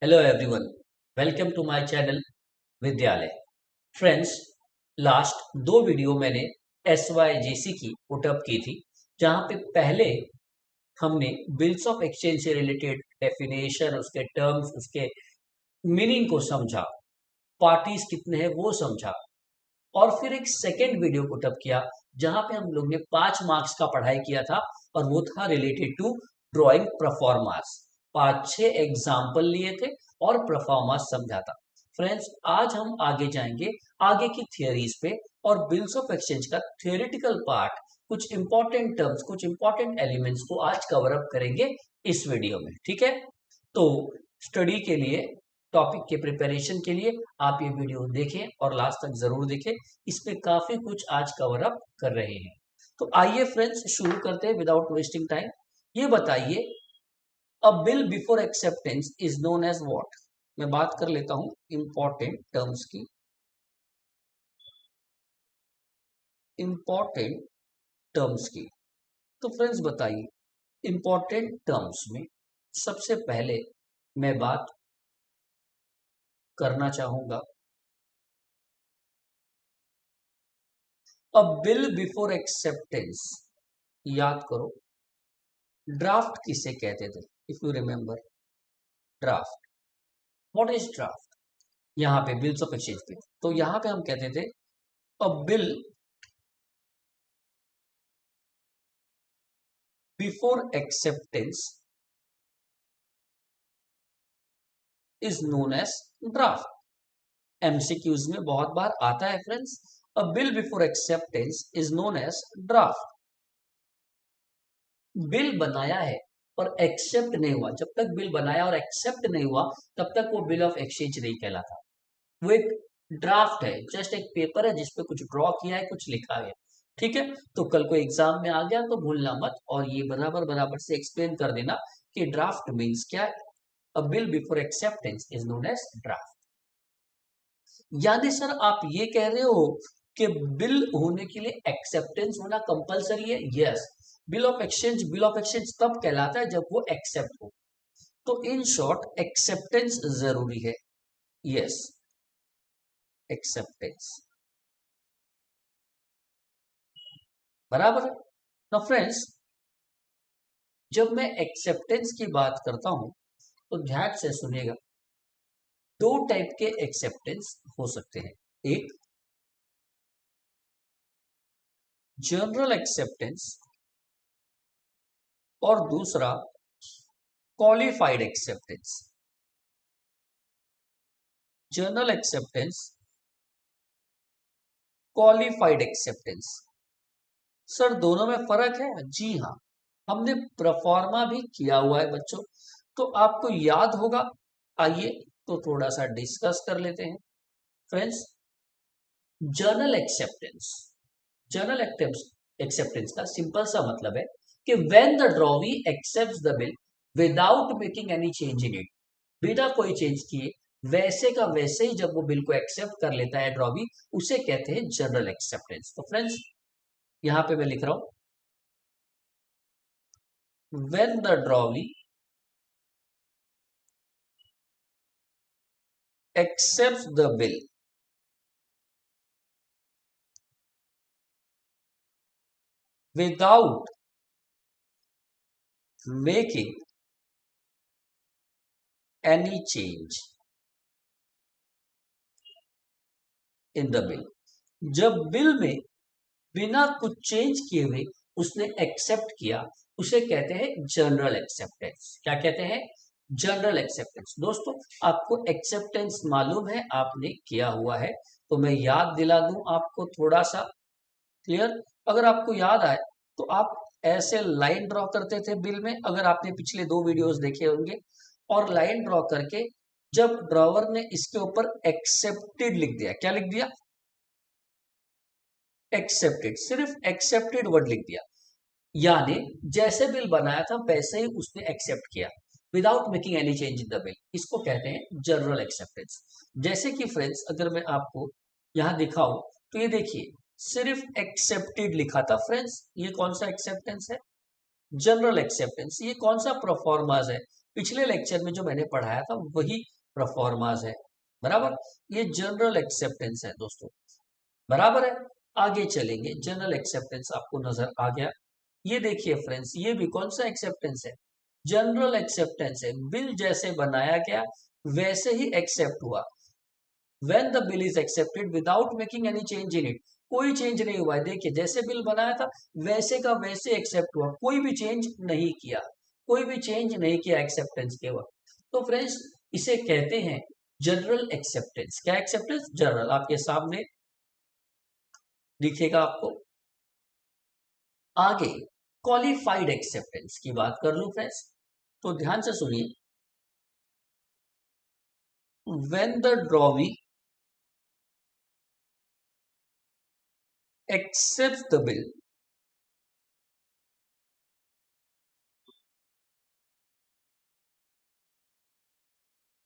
Hello everyone, welcome to my channel Vidyalaya. Friends, last दो video मैंने SYJC की put up की थी, जहां पे पहले हमने बिल्स ऑफ एक्सचेंज से रिलेटेड डेफिनेशन, उसके टर्म्स, उसके मीनिंग को समझा, पार्टीज कितने हैं वो समझा, और फिर एक सेकेंड वीडियो पुटअप किया जहां पे हम लोग ने 5 मार्क्स का पढ़ाई किया था और वो था रिलेटेड टू ड्राइंग परफॉर्मास। 5-6 एग्जाम्पल लिए थे और परफॉर्मास समझा था। फ्रेंड्स, आज हम आगे जाएंगे आगे की थियोरीज पे और बिल्स ऑफ एक्सचेंज का थियोरेटिकल पार्ट, कुछ इंपॉर्टेंट टर्म्स, कुछ इंपॉर्टेंट एलिमेंट्स को आज कवर अप करेंगे इस वीडियो में। ठीक है, तो स्टडी के लिए, टॉपिक के प्रिपरेशन के लिए आप ये वीडियो देखें और लास्ट तक जरूर देखें। इसमें काफी कुछ आज कवर अप कर रहे हैं। तो आइए फ्रेंड्स, शुरू करते हैं विदाउट वेस्टिंग टाइम। ये बताइए, a bill before acceptance is known as what. मैं बात कर लेता हूं इंपॉर्टेंट टर्म्स की। इंपॉर्टेंट टर्म्स की तो फ्रेंड्स बताइए, इंपॉर्टेंट टर्म्स में सबसे पहले मैं बात करना चाहूंगा, अ बिल बिफोर एक्सेप्टेंस। याद करो, ड्राफ्ट किसे कहते थे? If you remember, draft. What is draft? यहाँ पे बिल्स ऑफ एक्सचेंज पे, तो यहाँ पे हम कहते थे a bill before acceptance is known as draft. MCQs में बहुत बार आता है friends, a bill before acceptance is known as draft. Bill बनाया है और एक्सेप्ट नहीं हुआ, जब तक बिल बनाया और एक्सेप्ट नहीं हुआ तब तक वो बिल ऑफ एक्सचेंज नहीं कहलाता। वो एक ड्राफ्ट है, जस्ट एक पेपर है जिसपे कुछ ड्रॉ किया है, कुछ लिखा है। ठीक है, तो कल को एग्जाम में आ गया तो भूलना मत, और ये बराबर बराबर से एक्सप्लेन कर देना कि ड्राफ्ट मीन्स क्या है। A bill before acceptance is known as draft. यानी सर आप ये कह रहे हो कि बिल होने के लिए एक्सेप्टेंस होना कंपलसरी है? यस, बिल ऑफ एक्सचेंज तब कहलाता है जब वो एक्सेप्ट हो। तो इन शॉर्ट एक्सेप्टेंस जरूरी है। यस, एक्सेप्टेंस बराबर है ना फ्रेंड्स। जब मैं एक्सेप्टेंस की बात करता हूं तो ध्यान से सुनिएगा, दो टाइप के एक्सेप्टेंस हो सकते हैं। एक जनरल एक्सेप्टेंस और दूसरा qualified acceptance. General acceptance, qualified acceptance. Sir दोनों में फर्क है? जी हाँ, हमने प्रोफार्मा भी किया हुआ है बच्चों, तो आपको याद होगा। आइए तो थोड़ा सा डिस्कस कर लेते हैं friends. General acceptance, general acceptance का सिंपल सा मतलब है कि when the drawee accepts the bill without making any change in it, बिना कोई चेंज किए वैसे का वैसे ही जब वो बिल को एक्सेप्ट कर लेता है ड्रॉवी, उसे कहते हैं जनरल एक्सेप्टेंस। तो फ्रेंड्स यहां पे मैं लिख रहा हूं, when the drawee accepts the bill without making any change in the bill। जब बिल में बिना कुछ चेंज किए हुए उसने एक्सेप्ट किया, उसे कहते हैं जनरल एक्सेप्टेंस। क्या कहते हैं? General acceptance. दोस्तों आपको एक्सेप्टेंस मालूम है, आपने किया हुआ है, तो मैं याद दिला दूं आपको थोड़ा सा। क्लियर? अगर आपको याद आए तो आप ऐसे लाइन ड्रॉ करते थे बिल में, अगर आपने पिछले 2 वीडियोस देखे होंगे, और लाइन ड्रॉ करके जब ड्रॉवर ने इसके ऊपर एक्सेप्टेड लिख दिया, क्या लिख दिया? एक्सेप्टेड, सिर्फ एक्सेप्टेड वर्ड लिख दिया, यानी जैसे बिल बनाया था वैसे ही उसने एक्सेप्ट किया without making any change in the bill. इसको कहते हैं जनरल एक्सेप्टेंस। जैसे कि फ्रेंड्स अगर मैं आपको यहां दिखाऊं तो ये देखिए, सिर्फ एक्सेप्टेड लिखा था फ्रेंड्स, ये कौन सा एक्सेप्टेंस है? General acceptance. ये कौन सा प्रोफॉर्मास है? पिछले लेक्चर में जो मैंने पढ़ाया था वही प्रोफॉर्मास है, बराबर। ये जनरल एक्सेप्टेंस है दोस्तों, बराबर है। आगे चलेंगे, जनरल एक्सेप्टेंस आपको नजर आ गया। ये देखिए फ्रेंड्स, ये भी कौन सा एक्सेप्टेंस है, जनरल एक्सेप्टेंस है। बिल जैसे बनाया गया वैसे ही एक्सेप्ट हुआ। When the bill is accepted without making any change in it, कोई चेंज नहीं हुआ है। देखिए जैसे बिल बनाया था वैसे का वैसे एक्सेप्ट हुआ, कोई भी चेंज नहीं किया, कोई भी चेंज नहीं किया एक्सेप्टेंस के वक्त। तो फ्रेंड्स इसे कहते हैं जनरल एक्सेप्टेंस। क्या एक्सेप्टेंस? जनरल। आपके सामने दिखेगा आपको। आगे क्वालिफाइड एक्सेप्टेंस की बात कर लूं फ्रेंड्स, तो ध्यान से सुनिए। When the drawee accepts the bill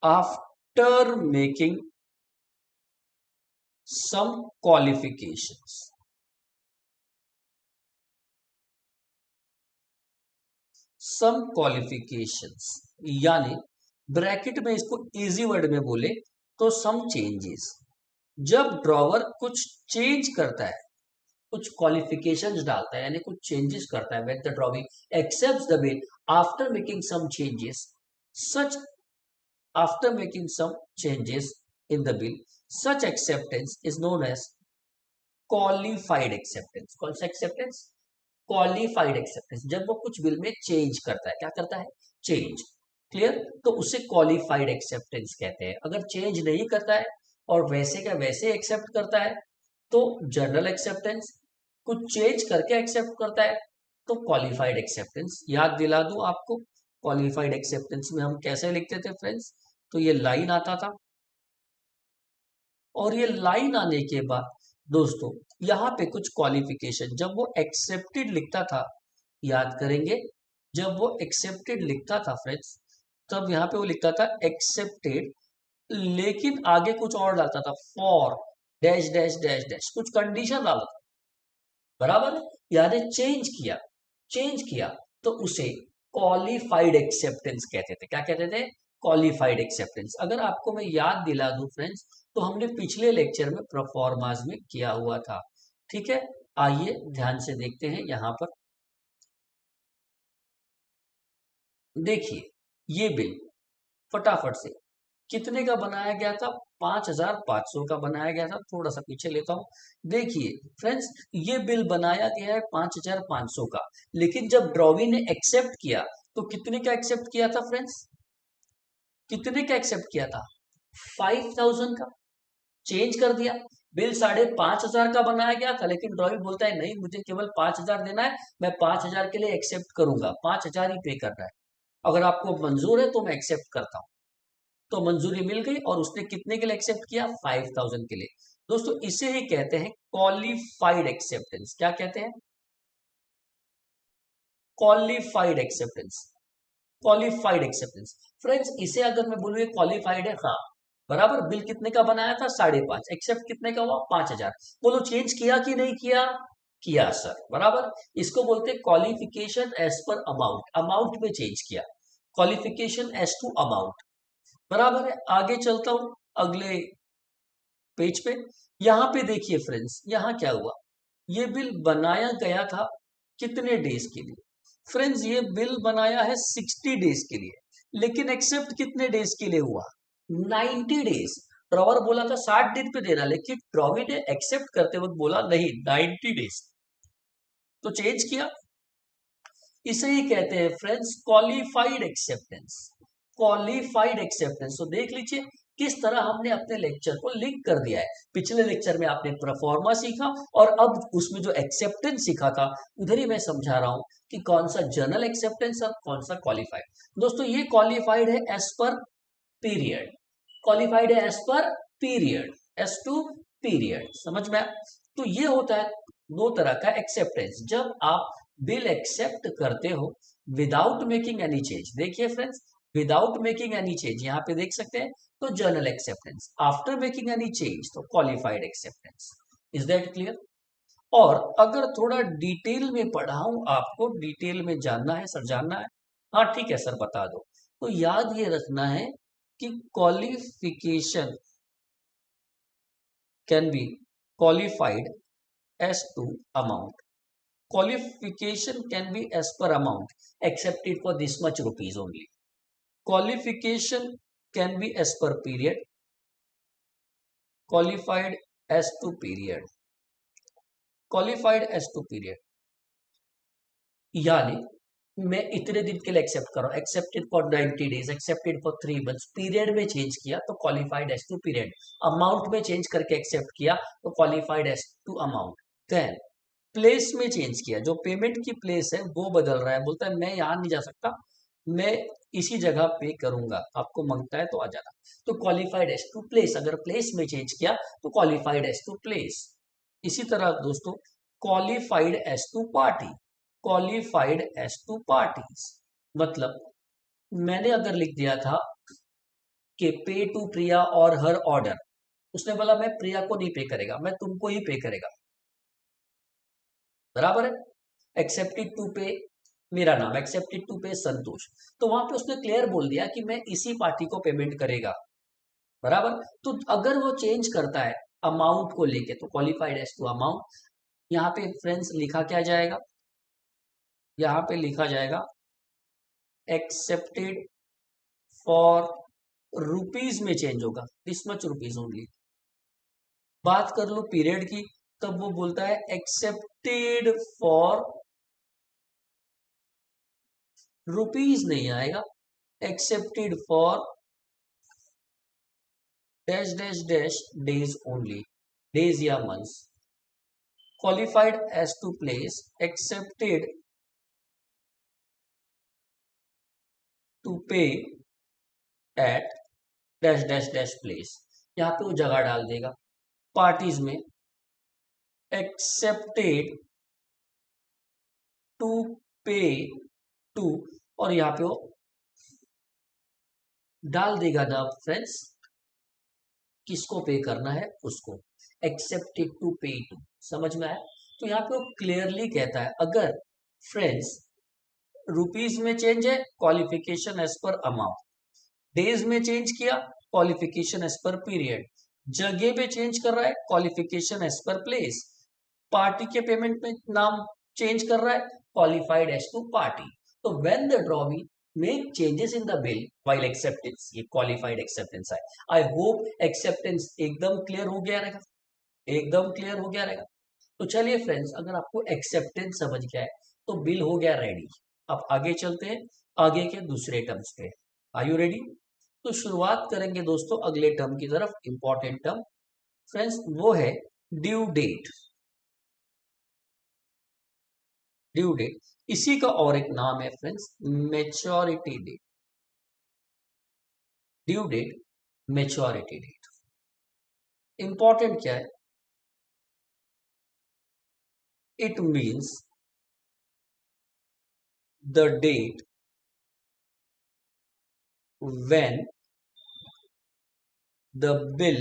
after making some qualifications, some qualifications यानी ब्रैकेट में इसको इजी वर्ड में बोले तो सम चेंजेस। जब ड्रॉवर कुछ चेंज करता है, कुछ क्वालिफिकेशंस डालता है, यानी कुछ चेंजेस करता है, when the drawer accepts the bill after making some changes, such after making some changes in the bill, such acceptance is known as qualified acceptance। कौन सा एक्सेप्टेंस? Qualified acceptance. जब वो कुछ बिल में चेंज करता है, क्या करता है? चेंज। क्लियर? तो उसे क्वालिफाइड एक्सेप्टेंस कहते हैं। अगर चेंज नहीं करता है और वैसे का वैसे एक्सेप्ट करता है तो जनरल एक्सेप्टेंस, कुछ चेंज करके एक्सेप्ट करता है तो क्वालिफाइड एक्सेप्टेंस। याद दिला दूं आपको, क्वालिफाइड एक्सेप्टेंस में हम कैसे लिखते थे फ्रेंड्स? तो ये लाइन आता था, और ये लाइन आने के बाद दोस्तों यहाँ पे कुछ क्वालिफिकेशन, जब वो एक्सेप्टेड लिखता था, याद करेंगे, जब वो एक्सेप्टेड लिखता था फ्रेंड्स, तब यहाँ पे वो लिखता था एक्सेप्टेड, लेकिन आगे कुछ और डालता था, for dash dash dash dash, कुछ कंडीशन डालता था, बराबर। यानी चेंज किया, चेंज किया तो उसे क्वालिफाइड एक्सेप्टेंस कहते थे। क्या कहते थे? Qualified acceptance. अगर आपको मैं याद दिला दूं फ्रेंड्स, तो हमने पिछले लेक्चर में प्रोफॉर्मास में किया हुआ था, ठीक है। आइए ध्यान से देखते हैं यहां पर। देखिए ये बिल फटाफट से कितने का बनाया गया था? 5,500 का बनाया गया था। थोड़ा सा पीछे लेता हूं। देखिए फ्रेंड्स, ये बिल बनाया गया है 5,500 का, लेकिन जब ड्रॉवी ने एक्सेप्ट किया तो कितने का एक्सेप्ट किया था फ्रेंड्स? कितने का एक्सेप्ट किया था? 5,000 का। चेंज कर दिया, बिल 5,500 का बनाया गया था, लेकिन ड्रॉवी बोलता है नहीं, मुझे केवल 5,000 देना है, मैं 5,000 के लिए एक्सेप्ट करूंगा, 5,000 ही पे करना है। अगर आपको मंजूर है तो मैं एक्सेप्ट करता हूं। तो मंजूरी मिल गई और उसने कितने के लिए एक्सेप्ट किया? 5,000 के लिए। दोस्तों इसे ही कहते हैं क्वालिफाइड एक्सेप्टेंस। क्या कहते हैं? Qualified acceptance. Qualified acceptance friends, इसे अगर मैं बोलूँ क्वालिफाइड है, हाँ बराबर। बिल कितने का बनाया था? 5,500। एक्सेप्ट कितने का हुआ? 5,000। बोलो चेंज किया कि नहीं किया? किया सर, बराबर। इसको बोलते हैं qualification as per amount, amount में चेंज किया, क्वालिफिकेशन एज टू अमाउंट, बराबर है। आगे चलता हूं अगले पेज पे। यहां पे देखिए फ्रेंड्स, यहां क्या हुआ, ये बिल बनाया गया था कितने डेज के लिए? फ्रेंड्स ये बिल बनाया है 60 डेज के लिए, लेकिन एक्सेप्ट कितने डेज के लिए हुआ? 90 डेज। ड्रॉवर बोला था 60 दिन पे देना, लेकिन ड्रॉवी ने एक्सेप्ट करते वक्त बोला नहीं, 90 डेज। तो चेंज किया। इसे ही कहते हैं friends qualified acceptance. Qualified acceptance. तो देख लीजिए किस तरह हमने अपने लेक्चर को लिंक कर दिया है। पिछले लेक्चर में आपने परफॉर्मा सीखा और अब उसमें जो एक्सेप्टेंस सीखा था उधर ही मैं समझा रहा हूं कि कौन सा जनरल एक्सेप्टेंस और कौन सा क्वालिफाइड। दोस्तों ये क्वालिफाइड है एज पर पीरियड, क्वालिफाइड है as per period, as to period. समझ में? तो ये होता है दो तरह का एक्सेप्टेंस। जब आप बिल एक्सेप्ट करते हो विदाउट मेकिंग एनी चेंज, देखिए friends, without making any change यहां पे देख सकते हैं, तो general acceptance. After making any change तो qualified acceptance. Is that clear? और अगर थोड़ा डिटेल में पढ़ाऊं, आपको डिटेल में जानना है सर, जानना है, हाँ ठीक है सर बता दो, तो याद ये रखना है कि qualification can be qualified as to amount. Qualification can be as per amount accepted for this much rupees only. Qualification can be as per period, qualified as to period, qualified as to period. यानी मैं इतने दिन के लिए accept कर रहा हूं, accepted for 90 days, accepted for 3 months. Period में चेंज किया तो qualified as to period. Amount में चेंज करके एक्सेप्ट किया तो qualified as to amount. Then place में चेंज किया, जो पेमेंट की प्लेस है वो बदल रहा है, बोलता है मैं यहां नहीं जा सकता, मैं इसी जगह पे करूंगा, आपको मांगता है तो आ जाना. तो क्वालिफाइड एज टू प्लेस. अगर प्लेस में चेंज किया तो क्वालिफाइड एज टू प्लेस. इसी तरह दोस्तों qualified as to party, qualified as to parties. मतलब मैंने अगर लिख दिया था कि पे टू प्रिया और हर ऑर्डर, उसने बोला मैं प्रिया को नहीं पे करेगा, मैं तुमको ही पे करेगा, बराबर है. एक्सेप्टेड टू पे मेरा नाम, एक्सेप्टेड टू पे संतोष. तो वहां पे उसने क्लियर बोल दिया कि मैं इसी पार्टी को पेमेंट करेगा, बराबर. तो अगर वो चेंज करता है अमाउंट को लेके तो क्वालिफाइड एज टू अमाउंट. यहाँ पे फ्रेंड्स लिखा क्या जाएगा, यहाँ पे लिखा जाएगा एक्सेप्टेड फॉर रुपीज में चेंज होगा, दिस मच रुपीज ओनली. बात कर लो पीरियड की, तब वो बोलता है एक्सेप्टेड फॉर रुपीज नहीं आएगा, accepted for dash dash dash days only, days या months. Qualified as to place, accepted to pay at dash dash dash place. यहां पे वो जगह डाल देगा. पार्टीज में एक्सेप्टेड टू पे टू, और यहां पे वो डाल देगा ना फ्रेंड्स, किसको पे करना है उसको, एक्सेप्टेड टू पे टू. समझ में आया. तो यहाँ पे वो क्लियरली कहता है अगर फ्रेंड्स रुपीज में चेंज है qualification as per amount, days में चेंज किया क्वालिफिकेशन एज पर पीरियड, जगह पे चेंज कर रहा है qualification as per place, party के पेमेंट में नाम चेंज कर रहा है क्वालिफाइड एज टू पार्टी. तो when the drawee make changes in the bill while acceptance, ये क्वालिफाइड एक्सेप्टेंस है. आई होप एक्सेप्टेंस एकदम क्लियर हो गया रहेगा, एकदम क्लियर हो गया रहेगा. तो चलिए फ्रेंड्स, अगर आपको एक्सेप्टेंस समझ गया है तो बिल हो गया रेडी. अब आगे चलते हैं आगे के दूसरे टर्म्स पे. Are you ready? तो शुरुआत करेंगे दोस्तों अगले टर्म की तरफ. इंपॉर्टेंट टर्म फ्रेंड्स वो है ड्यू डेट. ड्यू डेट, इसी का और एक नाम है friends maturity date. Due date, maturity date. Important क्या है? It means the date when the bill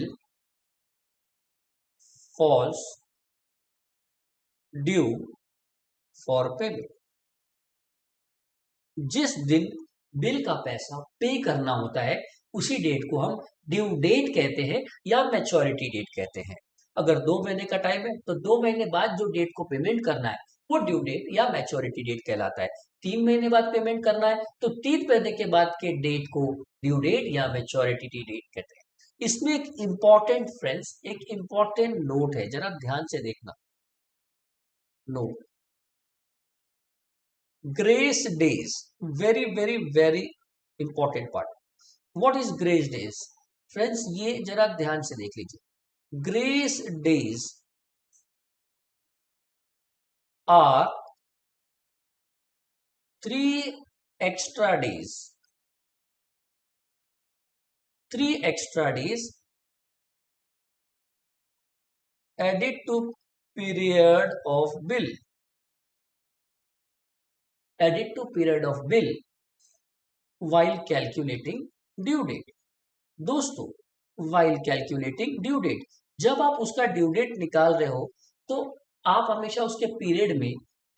falls due for payment. जिस दिन बिल का पैसा पे करना होता है उसी डेट को हम ड्यू डेट कहते हैं या मैच्योरिटी डेट कहते हैं. अगर 2 महीने का टाइम है तो 2 महीने बाद जो डेट को पेमेंट करना है वो ड्यू डेट या मैच्योरिटी डेट कहलाता है. 3 महीने बाद पेमेंट करना है तो 3 महीने के बाद के डेट को ड्यू डेट या मैच्योरिटी डेट कहते हैं. इसमें एक इंपॉर्टेंट फ्रेंड्स, एक इंपॉर्टेंट नोट है, जरा ध्यान से देखना. Note, grace days, very very very important part. What is grace days friends? ये जरा ध्यान से देख लीजिए. Grace days are 3 extra days, 3 extra days added to period of bill, added to period of bill while calculating due date. दोस्तों while calculating due date, जब आप उसका ड्यू डेट निकाल रहे हो तो आप हमेशा उसके पीरियड में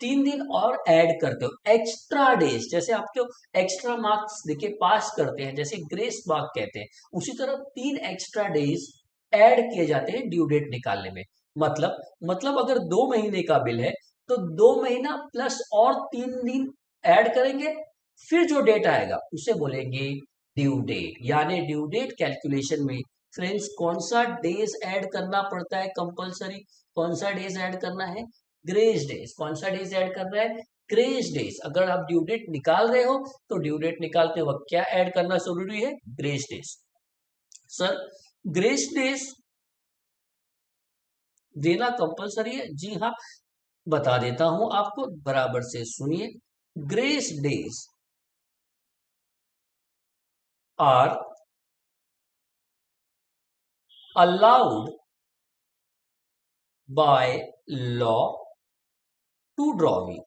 3 दिन और ऐड करते हो, एक्स्ट्रा डेज, जैसे आपके एक्स्ट्रा मार्क्स देके पास करते हैं, जैसे ग्रेस मार्क कहते हैं, उसी तरह 3 एक्स्ट्रा डेज ऐड किए जाते हैं ड्यू डेट निकालने में। मतलब अगर 2 महीने का बिल है तो 2 महीना प्लस और 3 दिन ऐड करेंगे, फिर जो डेट आएगा उसे बोलेंगे ड्यू डेट। यानी ड्यू डेट कैलकुलेशन में फ्रेंड्स कौन सा डेज ऐड करना पड़ता है कंपलसरी, कौन सा डेज ऐड करना है, ग्रेस डेज। कौन सा डेज ऐड करना है, ग्रेस डेज। अगर आप ड्यू डेट निकाल रहे हो तो ड्यू डेट निकालते वक्त क्या ऐड करना जरूरी है, grace days. Sir grace days देना कंपलसरी है, जी हाँ, बता देता हूं आपको, बराबर से सुनिए। Grace days are allowed by law to drawing।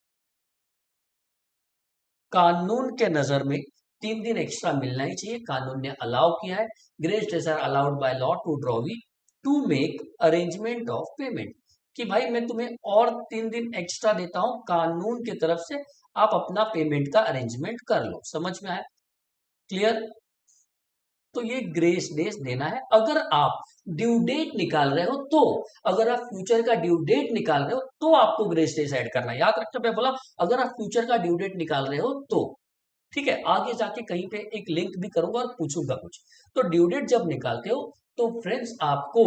कानून के नजर में 3 दिन एक्स्ट्रा मिलना ही चाहिए, कानून ने अलाउ किया है। Grace days are allowed by law to drawee to make arrangement of payment, कि भाई मैं तुम्हें और 3 दिन एक्स्ट्रा देता हूं कानून की तरफ से, आप अपना पेमेंट का अरेंजमेंट कर लो। समझ में आया, क्लियर। तो ये ग्रेस डेज देना है अगर आप ड्यू डेट निकाल रहे हो तो। अगर आप फ्यूचर का ड्यू डेट निकाल रहे हो तो आपको ग्रेस डेज ऐड करना है, याद रखना। मैं बोला अगर आप फ्यूचर का ड्यू डेट निकाल रहे हो तो, ठीक है। आगे जाके कहीं पे एक लिंक भी करूंगा और पूछूंगा कुछ। तो ड्यू डेट जब निकालते हो तो फ्रेंड्स आपको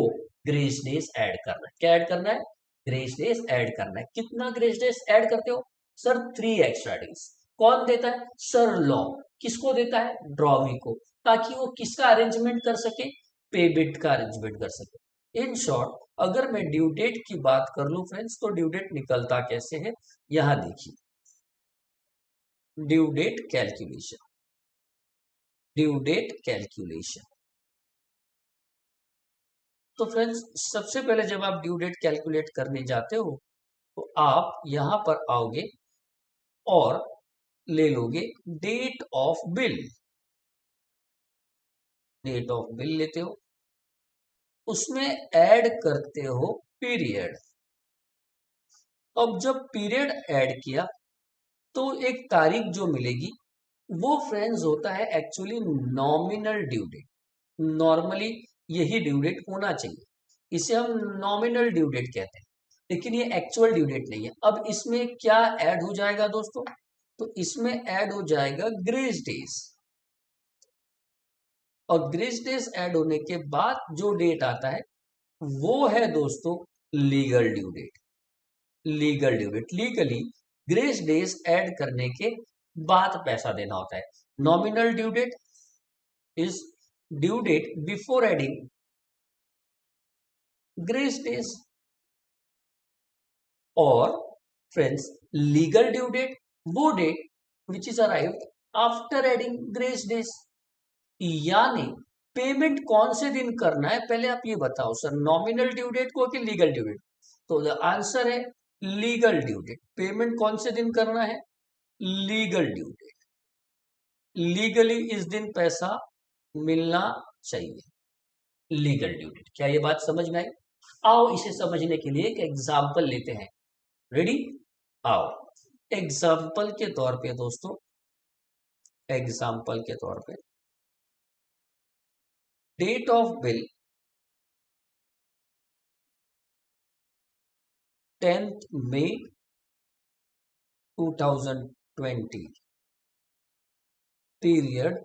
ग्रेस डेज ऐड करना है। क्या ऐड करना है, ग्रेस डेज ऐड करना है। कितना ग्रेस डेज ऐड करते हो, सर 3 एक्स्ट्रा डेज। कौन देता है, सर लॉ। किसको देता है, ड्रॉवी को, ताकि वो किसका अरेंजमेंट कर सके, पेबिट का अरेंजमेंट कर सके। इन शॉर्ट अगर मैं ड्यू डेट की बात कर लूं फ्रेंड्स तो ड्यू डेट निकलता कैसे है, यहां देखिए, due date calculation, due date calculation. तो फ्रेंड्स सबसे पहले जब आप ड्यू डेट कैलकुलेट करने जाते हो तो आप यहां पर आओगे और ले लोगे date of bill, date of bill लेते हो, उसमें ऐड करते हो पीरियड। अब जब पीरियड ऐड किया तो एक तारीख जो मिलेगी वो फ्रेंड्स होता है actually nominal due date. Normally यही ड्यू डेट होना चाहिए, इसे हम नॉमिनल ड्यू डेट कहते हैं, लेकिन ये एक्चुअल ड्यू डेट नहीं है। अब इसमें क्या ऐड हो जाएगा दोस्तों, तो इसमें ऐड हो जाएगा ग्रेस डेज। और ग्रेस डेज ऐड होने के बाद जो डेट आता है वो है दोस्तों legal due date. Legal due date, legally grace days add करने के बाद पैसा देना होता है। Nominal due date is due date before adding grace days. और फ्रेंड्स लीगल ड्यू डेट वो date which is arrived after adding grace days. यानी पेमेंट कौन से दिन करना है पहले आप ये बताओ सर, नॉमिनल ड्यू डेट को कि लीगल ड्यू डेट। तो द आंसर है लीगल ड्यू डेट। पेमेंट कौन से दिन करना है, लीगल ड्यू डेट। लीगली इस दिन पैसा मिलना चाहिए, लीगल ड्यू डेट। क्या ये बात समझ में आई। आओ इसे समझने के लिए एक एग्जाम्पल लेते हैं। रेडी, आओ एग्जाम्पल के तौर पे दोस्तों, एग्जाम्पल के तौर पे date of bill 10th May 2020, period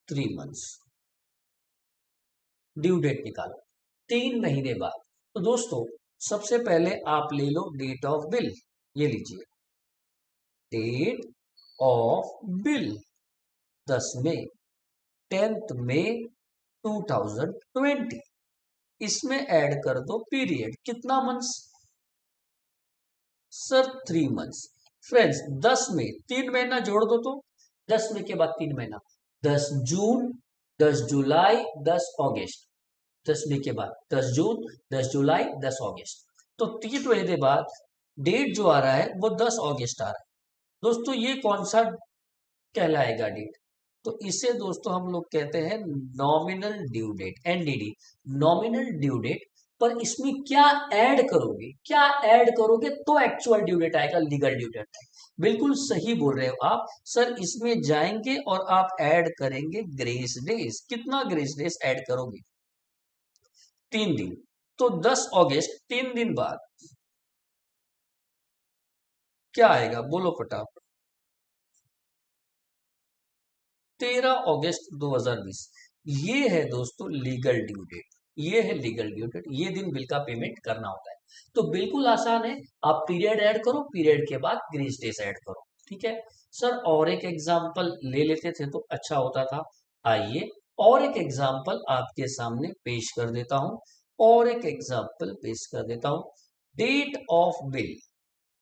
3 months, due date निकालो 3 महीने बाद। तो दोस्तों सबसे पहले आप ले लो डेट ऑफ बिल, ये लीजिए डेट ऑफ बिल 10 मई, 10th May 2020। इसमें ऐड कर दो पीरियड, कितना मंथ्स, सर 3 months। फ्रेंड्स 10 में 3 महीना जोड़ दो तो 10 में के बाद 3 महीना, 10 जून, 10 जुलाई, 10 अगस्त। 10 में के बाद 10 जून, 10 जुलाई, 10 अगस्त। तो 3 महीने बाद डेट जो आ रहा है वो 10 अगस्त आ रहा है। दोस्तों ये कौन सा कहलाएगा डेट, तो इसे दोस्तों हम लोग कहते हैं nominal due date, NDD, nominal due date. पर इसमें क्या ऐड करोगे, क्या ऐड करोगे तो एक्चुअल ड्यू डेट आएगा, लीगल ड्यू डेट आएगा। बिल्कुल सही बोल रहे हो आप सर, इसमें जाएंगे और आप ऐड करेंगे ग्रेस डेज। कितना ग्रेस डेज ऐड करोगे? 3 दिन। तो 10 अगस्त 3 दिन बाद क्या आएगा, बोलो फटाफट। 13 अगस्त 2020। ये है दोस्तों लीगल ड्यू डेट, ये है लीगल ड्यू डेट, ये दिन बिल का पेमेंट करना होता है। तो बिल्कुल आसान है, आप पीरियड ऐड करो, पीरियड के बाद ग्रेस डेज ऐड करो, ठीक है। सर और एक एग्जांपल ले लेते थे तो अच्छा होता था। आइए और एक एग्जांपल आपके सामने पेश कर देता हूं, और एक एग्जांपल पेश कर देता हूं। Date of bill,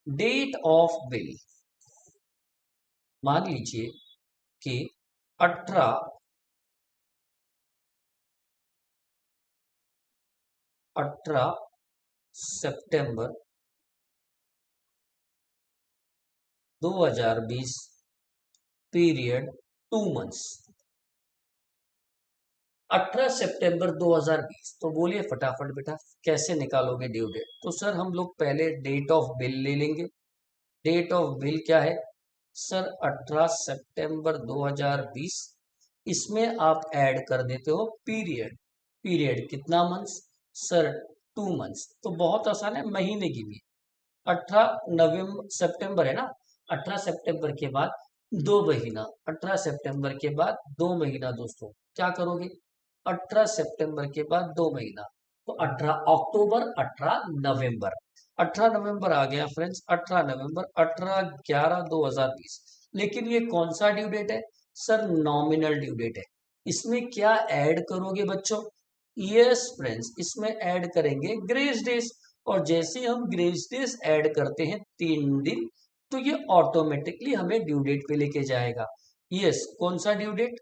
date of bill मान लीजिए कि 18 सितंबर 2020, पीरियड 2 मंथ्स। 18 सितंबर 2020, तो बोलिए फटाफट बेटा कैसे निकालोगे ड्यू डेट। तो सर हम लोग पहले डेट ऑफ बिल ले लेंगे। डेट ऑफ बिल क्या है सर? 18 सितंबर 2020। इसमें आप ऐड कर देते हो पीरियड। पीरियड कितना मंथ्स सर? 2 मंथ्स। तो बहुत आसान है, महीने की भी। 18 सितंबर है ना, 18 सितंबर के बाद 2 महीना, 18 सितंबर के बाद 2 महीना दोस्तों क्या करोगे? 18 सितंबर के बाद 2 महीना, तो 18 अक्टूबर, 18 नवंबर। 18 नवंबर आ गया फ्रेंड्स, 18 नवंबर, 18/11/2020। लेकिन ये कौन सा ड्यू डेट है सर? नॉमिनल ड्यू डेट है। इसमें क्या ऐड करोगे बच्चों? यस फ्रेंड्स, इसमें ऐड करेंगे ग्रेस डेज। और जैसे हम ग्रेस डेज ऐड करते हैं 3 दिन, तो ये ऑटोमेटिकली हमें ड्यू डेट पे लेके जाएगा। यस, कौन सा ड्यू डेट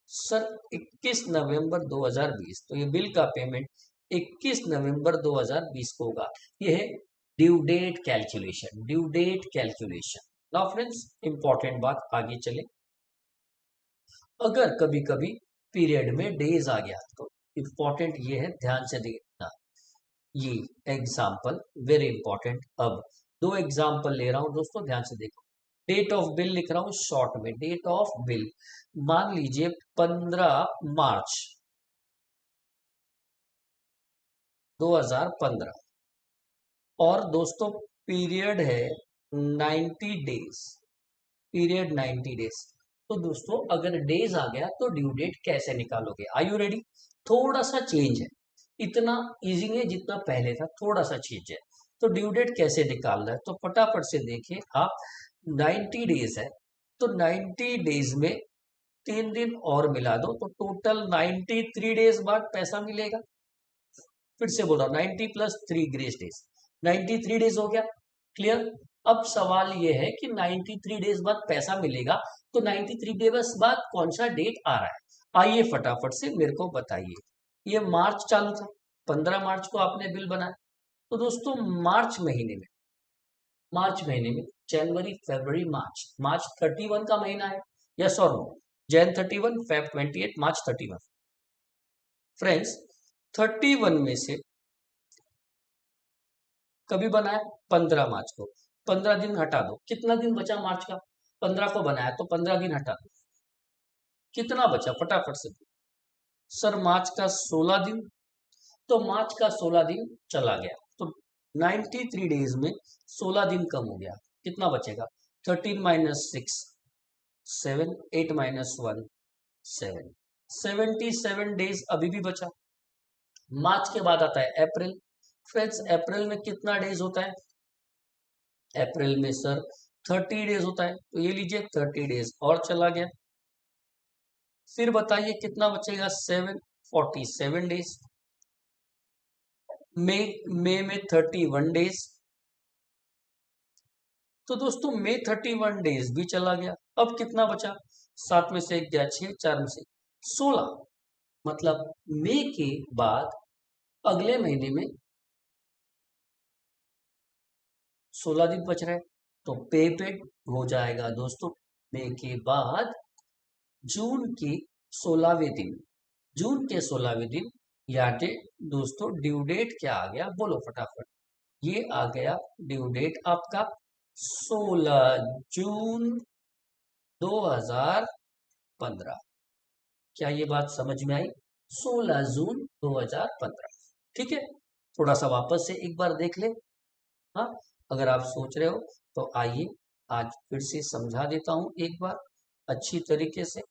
सर? 21 नवंबर 2020। तो ये बिल का पेमेंट 21 नवंबर 2020 को होगा। ये है due date calculation, due date calculation. Now friends important बात, आगे चले। अगर कभी कभी पीरियड में डेज आ गया तो इंपॉर्टेंट ये है, ध्यान से देखना। ये एग्जाम्पल वेरी इंपॉर्टेंट। अब 2 एग्जाम्पल ले रहा हूं दोस्तों, ध्यान से देखो। डेट ऑफ बिल लिख रहा हूं शॉर्ट में, डेट ऑफ बिल मान लीजिए 15 मार्च 2015, और दोस्तों पीरियड है 90 डेज, पीरियड 90 डेज। तो दोस्तों अगर डेज आ गया तो ड्यू डेट कैसे निकालोगे? Are you ready? थोड़ा सा चेंज है, इतना इजी नहीं है जितना पहले था, थोड़ा सा चेंज है। तो ड्यू डेट कैसे निकालना है, तो फटाफट से देखिए आप। 90 डेज है, तो 90 डेज में 3 दिन और मिला दो तो टोटल 93 डेज बाद पैसा मिलेगा। फिर से बोल रहा हूं, 90 + 3 ग्रेस डेज, 93 डेज हो गया। क्लियर? अब सवाल ये है कि 93 डेज बाद पैसा मिलेगा, तो 93 डेज बाद कौन सा डेट आ रहा है? आइए फटाफट से मेरे को बताइए। ये मार्च चालू था, 15 मार्च को आपने बिल बनाया। तो दोस्तों मार्च महीने में जनवरी फरवरी मार्च, मार्च 31 का महीना है, यस और नो? जैन 31, फेब 28, मार्च 31। फ्रेंड्स 31 में से कभी बनाया? 15 मार्च को। 15 दिन हटा दो, कितना दिन बचा मार्च का? 15 को बनाया तो 15 दिन हटा दो, कितना बचा फटाफट से? सर मार्च का 16 दिन, तो मार्च का 16 दिन चला गया, तो 93 डेज में 16 दिन कम हो गया, कितना बचेगा? 13 - 6 7, 8 - 1 7, 77 डेज अभी भी बचा। मार्च के बाद आता है अप्रैल। फ्रेंड्स अप्रैल में कितना डेज होता है? अप्रैल में सर 30 डेज होता है, तो ये लीजिए 30 डेज और चला गया। फिर बताइए कितना बचेगा? 47 डेज। मई में 31 डेज। तो दोस्तों मई 31 डेज भी चला गया। अब कितना बचा? 7 में से 1 गया 6, 4 में से 16। मतलब मई के बाद अगले महीने में 16 दिन बच रहे, तो पे पेड हो जाएगा दोस्तों मई के बाद जून के 16वें दिन। जून के 16वें दिन यानी दोस्तों ड्यू डेट क्या आ गया, बोलो फटाफट। ये आ गया ड्यू डेट आपका 16 जून 2015। क्या ये बात समझ में आई? 16 जून 2015। ठीक है, थोड़ा सा वापस से एक बार देख ले। हाँ, अगर आप सोच रहे हो तो आइए आज फिर से समझा देता हूँ एक बार अच्छी तरीके से,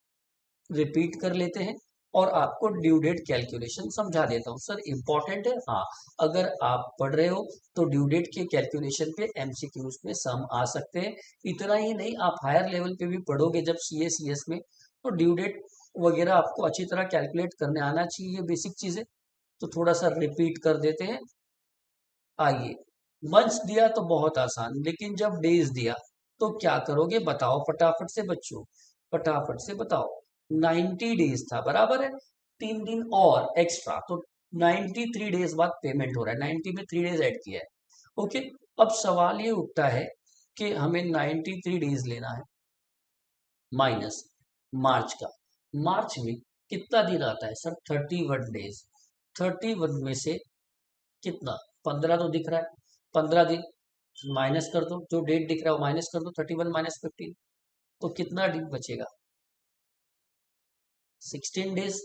रिपीट कर लेते हैं और आपको ड्यू डेट कैलकुलेशन समझा देता हूँ। सर इम्पोर्टेंट है, हाँ। अगर आप पढ़ रहे हो तो ड्यू डेट के कैलकुलेशन पे एमसीक्यूज में सम आ सकते हैं। इतना ही नहीं, आप हायर लेवल पे भी पढ़ोगे जब सीएस में, तो ड्यू डेट वगैरह आपको अच्छी तरह कैलकुलेट करने आना चाहिए, बेसिक चीजें। तो थोड़ा सा रिपीट कर देते हैं। आइए, मंथ्स दिया तो बहुत आसान, लेकिन जब डेज दिया तो क्या करोगे बताओ फटाफट से बच्चों, फटाफट से बताओ। 90 डेज था, बराबर है, 3 दिन और एक्स्ट्रा, तो 93 डेज बाद पेमेंट हो रहा है। 90 में 3 डेज ऐड किया है। ओके, अब सवाल ये उठता है कि हमें 93 डेज लेना है माइनस मार्च का। मार्च में कितना दिन आता है सर? 31 डेज। 31 में से कितना? 15 तो दिख रहा है, 15 दिन माइनस कर दो, जो डेट दिख रहा है वो माइनस कर दो, 31 माइनस 15, तो कितना दिन बचेगा? 16 डेज।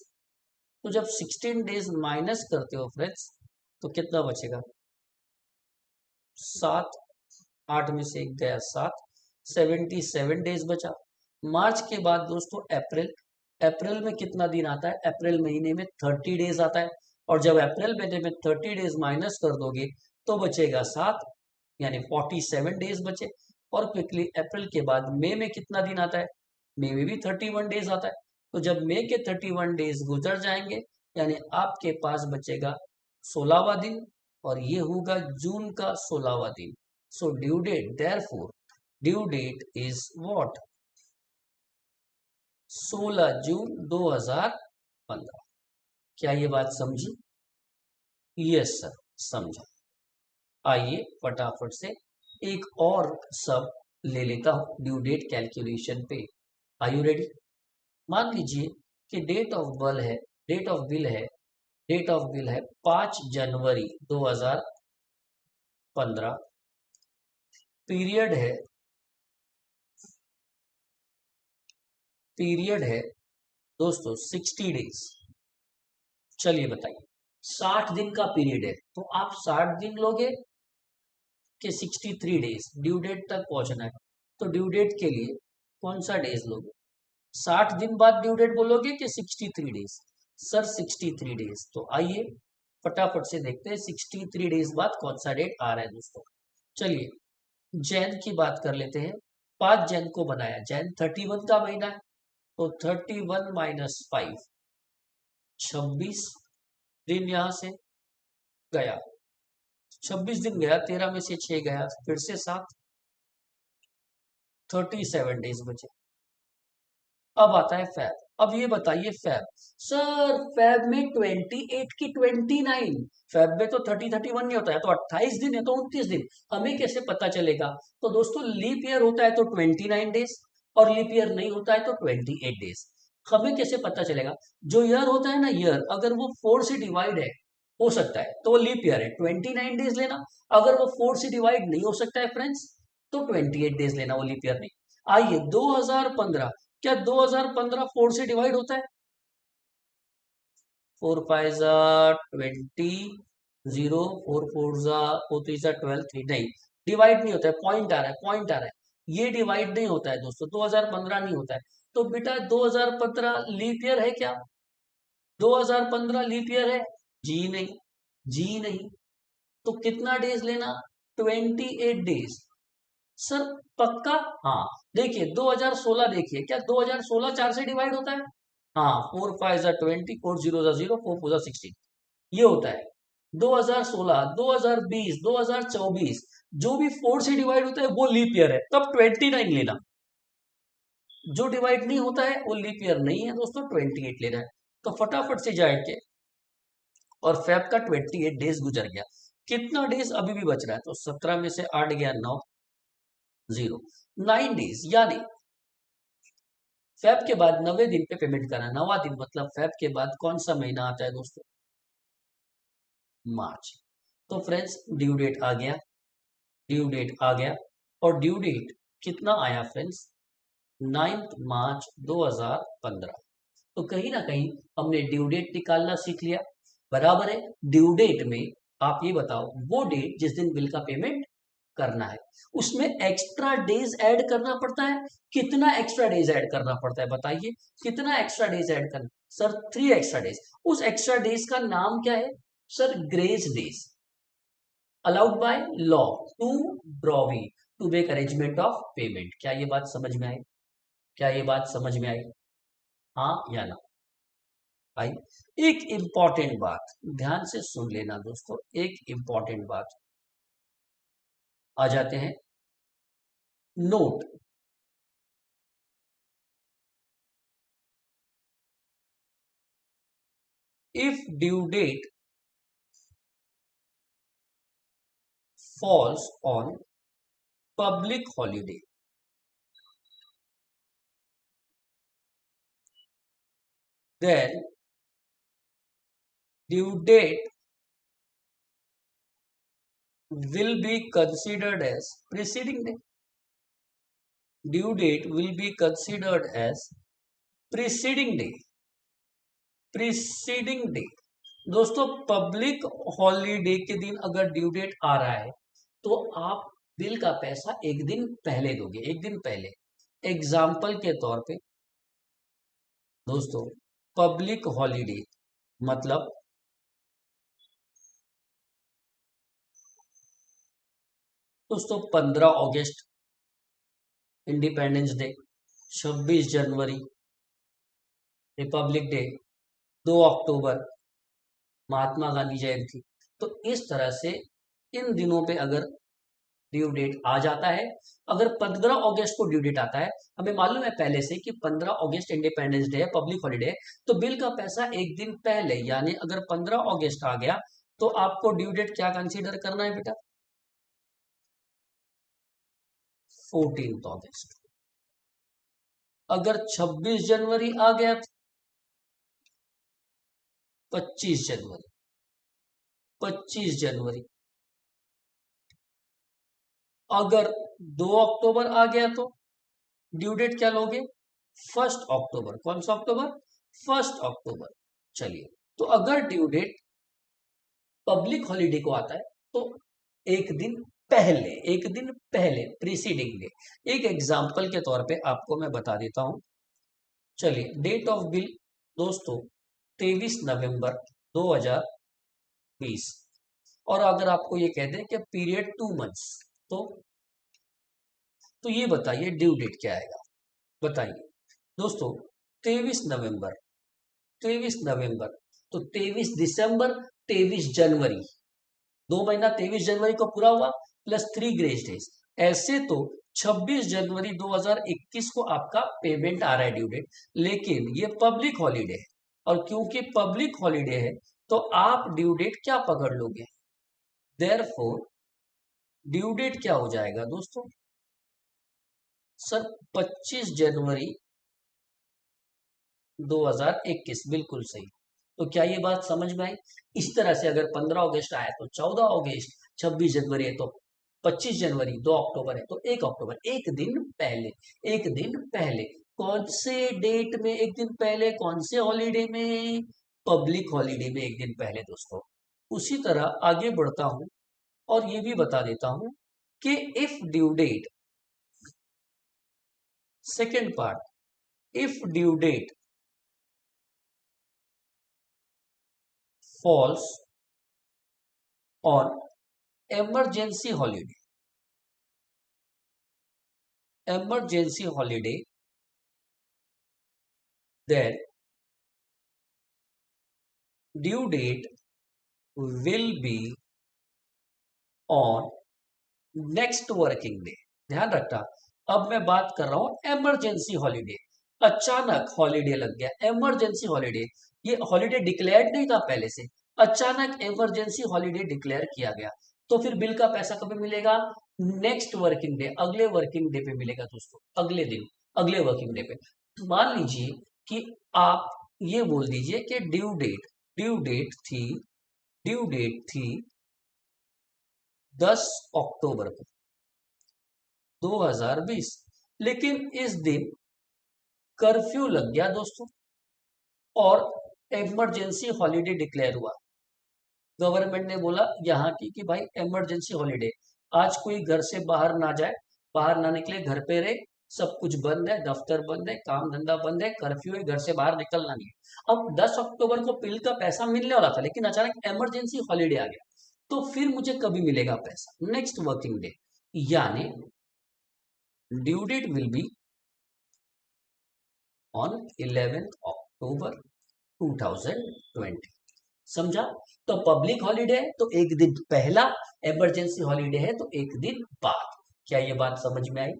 तो जब 16 डेज माइनस करते हो फ्रेंड्स, तो कितना बचेगा? 7। 8 में से एक गया 7, 77 डेज बचा। मार्च के बाद दोस्तों अप्रैल। अप्रैल में कितना दिन आता है? अप्रैल महीने में 30 डेज आता है। और जब अप्रैल महीने में 30 डेज माइनस कर दोगे तो बचेगा 7, यानी 47 डेज बचे। और क्विकली अप्रैल के बाद मई में कितना दिन आता है? मई में भी 31 डेज आता है। तो जब मई के 31 डेज गुजर जाएंगे, यानी आपके पास बचेगा 16वां दिन, और ये होगा जून का 16वां दिन। So due date, therefore due date is what? 16 जून 2015। क्या ये बात समझी? यस सर, समझा। आइए फटाफट से एक और सब ले लेता हूं ड्यू डेट कैलकुलेशन पे। Are you ready? मान लीजिए कि डेट ऑफ बिल है 5 जनवरी 2015। पीरियड है दोस्तों 60 डेज। चलिए बताइए, 60 दिन का पीरियड है, तो आप 60 दिन लोगे कि 63 डेज? ड्यू डेट तक पहुंचना है, तो ड्यू डेट के लिए कौन सा डेज लोगे? 60 दिन बाद ड्यू डेट बोलोगे कि 63 डेज? Sir 63 days. तो आइए फटाफट से देखते हैं 63 डेज बाद कौन सा डेट आ रहा है दोस्तों। चलिए, जैन की बात कर लेते हैं। 5 जैन को बनाया, जैन 31 का महीना है, तो 31 माइनस 5, 26 दिन यहां से गया। 26 दिन गया, 13 में से 6 गया, फिर से 7, 37 डेज बचे। अब आता है फैब। अब ये बताइए फैब, सर फैब में 28 की 29, फैब में तो 30 31 नहीं होता है, तो 28 दिन है तो 29 दिन, हमें कैसे पता चलेगा? तो दोस्तों लीप ईयर होता है तो 29 डेज, और लीप ईयर नहीं होता है तो 28 डेज। हमें कैसे पता चलेगा? जो ईयर होता है ना, ईयर अगर वो 4 से डिवाइड है, हो सकता है तो वो लीप ईयर है, 29 डेज लेना। अगर वो 4 से डिवाइड नहीं हो सकता है फ्रेंड्स, तो 28 डेज लेना, वो लीप ईयर नहीं। आइए 2015, क्या 2015 4 से डिवाइड होता है? 4 5 20, 0, 4 4 4 3 12, 3 नहीं, डिवाइड नहीं होता है, पॉइंट आ रहा है, पॉइंट आ रहा है, ये डिवाइड नहीं होता है दोस्तों, 2015 नहीं होता है। तो बेटा 2015 लीप ईयर है क्या? 2015 लीप ईयर है? जी नहीं, जी नहीं। तो कितना डेज लेना? 28 डेज। सर पक्का? हाँ, देखिए 2016 देखिए, क्या 2016 4 से डिवाइड होता है? हाँ, 4 5 20, 4 0 0, 4 4 16, ये होता है। 2016, 2020, 2024 जो भी 4 से डिवाइड होता है वो लीप ईयर है, तब 29 लेना। जो डिवाइड नहीं होता है वो लीप ईयर नहीं है दोस्तों, 28 लेना है। तो फटाफट से जाएंगे, और फेब का 28 डेज गुजर गया। कितना डेज अभी भी बच रहा है? तो 17 में से 8 गया 9, 0, 9 डेज। यानी फेब के बाद 90 दिन पे पेमेंट करना। 9वां दिन मतलब फेब के बाद कौन सा महीना आता है दोस्तों? मार्च। तो फ्रेंड्स ड्यू डेट आ गया, ड्यू डेट आ गया और ड्यू डेट कितना आया फ्रेंड्स, 9 मार्च 2015। तो कहीं ना कहीं हमने ड्यू डेट निकालना सीख लिया। बराबर है, ड्यू डेट में आप ये बताओ वो डेट जिस दिन बिल का पेमेंट करना है, उसमें एक्स्ट्रा डेज ऐड करना पड़ता है। कितना एक्स्ट्रा डेज ऐड करना पड़ता है बताइए, कितना एक्स्ट्रा डेज ऐड करना? Sir 3 extra days. उस एक्स्ट्रा डेज का नाम क्या है sir? Grace days, allowed by law to drawee to make arrangement of payment. क्या ये बात समझ में आई? क्या ये बात समझ में आई? हाँ या ना आई? एक इंपॉर्टेंट बात ध्यान से सुन लेना दोस्तों, एक इंपॉर्टेंट बात। आ जाते हैं note. If due date falls on public holiday, then due date will be considered as preceding day. Due date will be considered as preceding day. Preceding day दोस्तों, पब्लिक हॉलीडे के दिन अगर ड्यू डेट आ रहा है तो आप bill का पैसा एक दिन पहले दोगे, एक दिन पहले। एग्जाम्पल के तौर पे दोस्तों, पब्लिक हॉलीडे मतलब दोस्तों 15 अगस्त इंडिपेंडेंस डे, 26 जनवरी रिपब्लिक डे, 2 अक्टूबर महात्मा गांधी जयंती। तो इस तरह से इन दिनों पे अगर ड्यू डेट आ जाता है, अगर 15 अगस्त को ड्यू डेट आता है, हमें मालूम है पहले से कि 15 अगस्त इंडिपेंडेंस डे है, पब्लिक हॉलीडे है, तो बिल का पैसा एक दिन पहले यानी अगर 15 अगस्त आ गया तो आपको ड्यू डेट क्या कंसीडर करना है बेटा? 14 अगस्त। अगर 26 जनवरी आ गया तो 25 जनवरी, 25 जनवरी। अगर 2 अक्टूबर आ गया तो ड्यू डेट क्या लोगे? 1 अक्टूबर। कौन सा अक्टूबर? 1 अक्टूबर। चलिए, तो अगर ड्यू डेट पब्लिक हॉलीडे को आता है तो एक दिन पहले, एक दिन पहले प्रीसीडिंग डे। एक एग्जांपल के तौर पे आपको मैं बता देता हूं। चलिए, डेट ऑफ बिल दोस्तों 23 नवंबर 2020। और अगर आपको ये कह दें कि पीरियड 2 मंथ्स, तो ये बताइए ड्यू डेट क्या आएगा? बताइए दोस्तों, 23 नवंबर, 23 नवंबर, तो 23 दिसंबर, 23 जनवरी, 2 महीना 23 जनवरी को पूरा हुआ प्लस 3 ग्रेस डेज। ऐसे तो 26 जनवरी 2021 को आपका पेमेंट आ रहा है ड्यू डेट, लेकिन ये पब्लिक हॉलीडे है और क्योंकि पब्लिक हॉलीडे है तो आप ड्यू डेट क्या पकड़ लोगे? देयरफॉर ड्यू डेट क्या हो जाएगा दोस्तों? सर 25 जनवरी 2021, बिल्कुल सही। तो क्या ये बात समझ में आई? इस तरह से अगर 15 अगस्त आया तो 14 अगस्त, 26 जनवरी है तो 25 जनवरी, 2 अक्टूबर है तो 1 अक्टूबर, एक दिन पहले, एक दिन पहले। कौन से डेट में एक दिन पहले? कौन से हॉलीडे में? पब्लिक हॉलीडे में एक दिन पहले दोस्तों। उसी तरह आगे बढ़ता हूं और ये भी बता देता हूं कि if due date, second part, if due date falls on emergency holiday, emergency holiday, then due date will be on next working day। ध्यान रखना, अब मैं बात कर रहा हूं इमरजेंसी हॉलीडे। अचानक हॉलीडे लग गया, इमरजेंसी हॉलीडे। ये हॉलीडे डिक्लेयर्ड नहीं था पहले से, अचानक इमरजेंसी हॉलीडे डिक्लेयर किया गया, तो फिर बिल का पैसा कब मिलेगा? नेक्स्ट वर्किंग डे, अगले वर्किंग डे पे मिलेगा दोस्तों, अगले दिन, अगले वर्किंग डे पे। मान लीजिए कि आप ये बोल दीजिए कि ड्यू डेट थी ड्यू डेट थी 10 अक्टूबर को 2020, लेकिन इस दिन कर्फ्यू लग गया दोस्तों और इमरजेंसी हॉलीडे डिक्लेयर हुआ। गवर्नमेंट ने बोला यहाँ की कि भाई इमरजेंसी हॉलीडे, आज कोई घर से बाहर ना जाए, बाहर ना निकले, घर पे रहे, सब कुछ बंद है, दफ्तर बंद है, काम धंधा बंद है, कर्फ्यू है, घर से बाहर निकलना नहीं है। अब 10 अक्टूबर को बिल का पैसा मिलने वाला था, लेकिन अचानक इमरजेंसी हॉलीडे आ गया, तो फिर मुझे कभी मिलेगा पैसा? नेक्स्ट वर्किंग डे, यानी due date will be on 11 October 2020। समझा? तो पब्लिक हॉलीडे है तो एक दिन पहला, इमरजेंसी हॉलीडे है तो एक दिन बाद। क्या ये बात समझ में आई?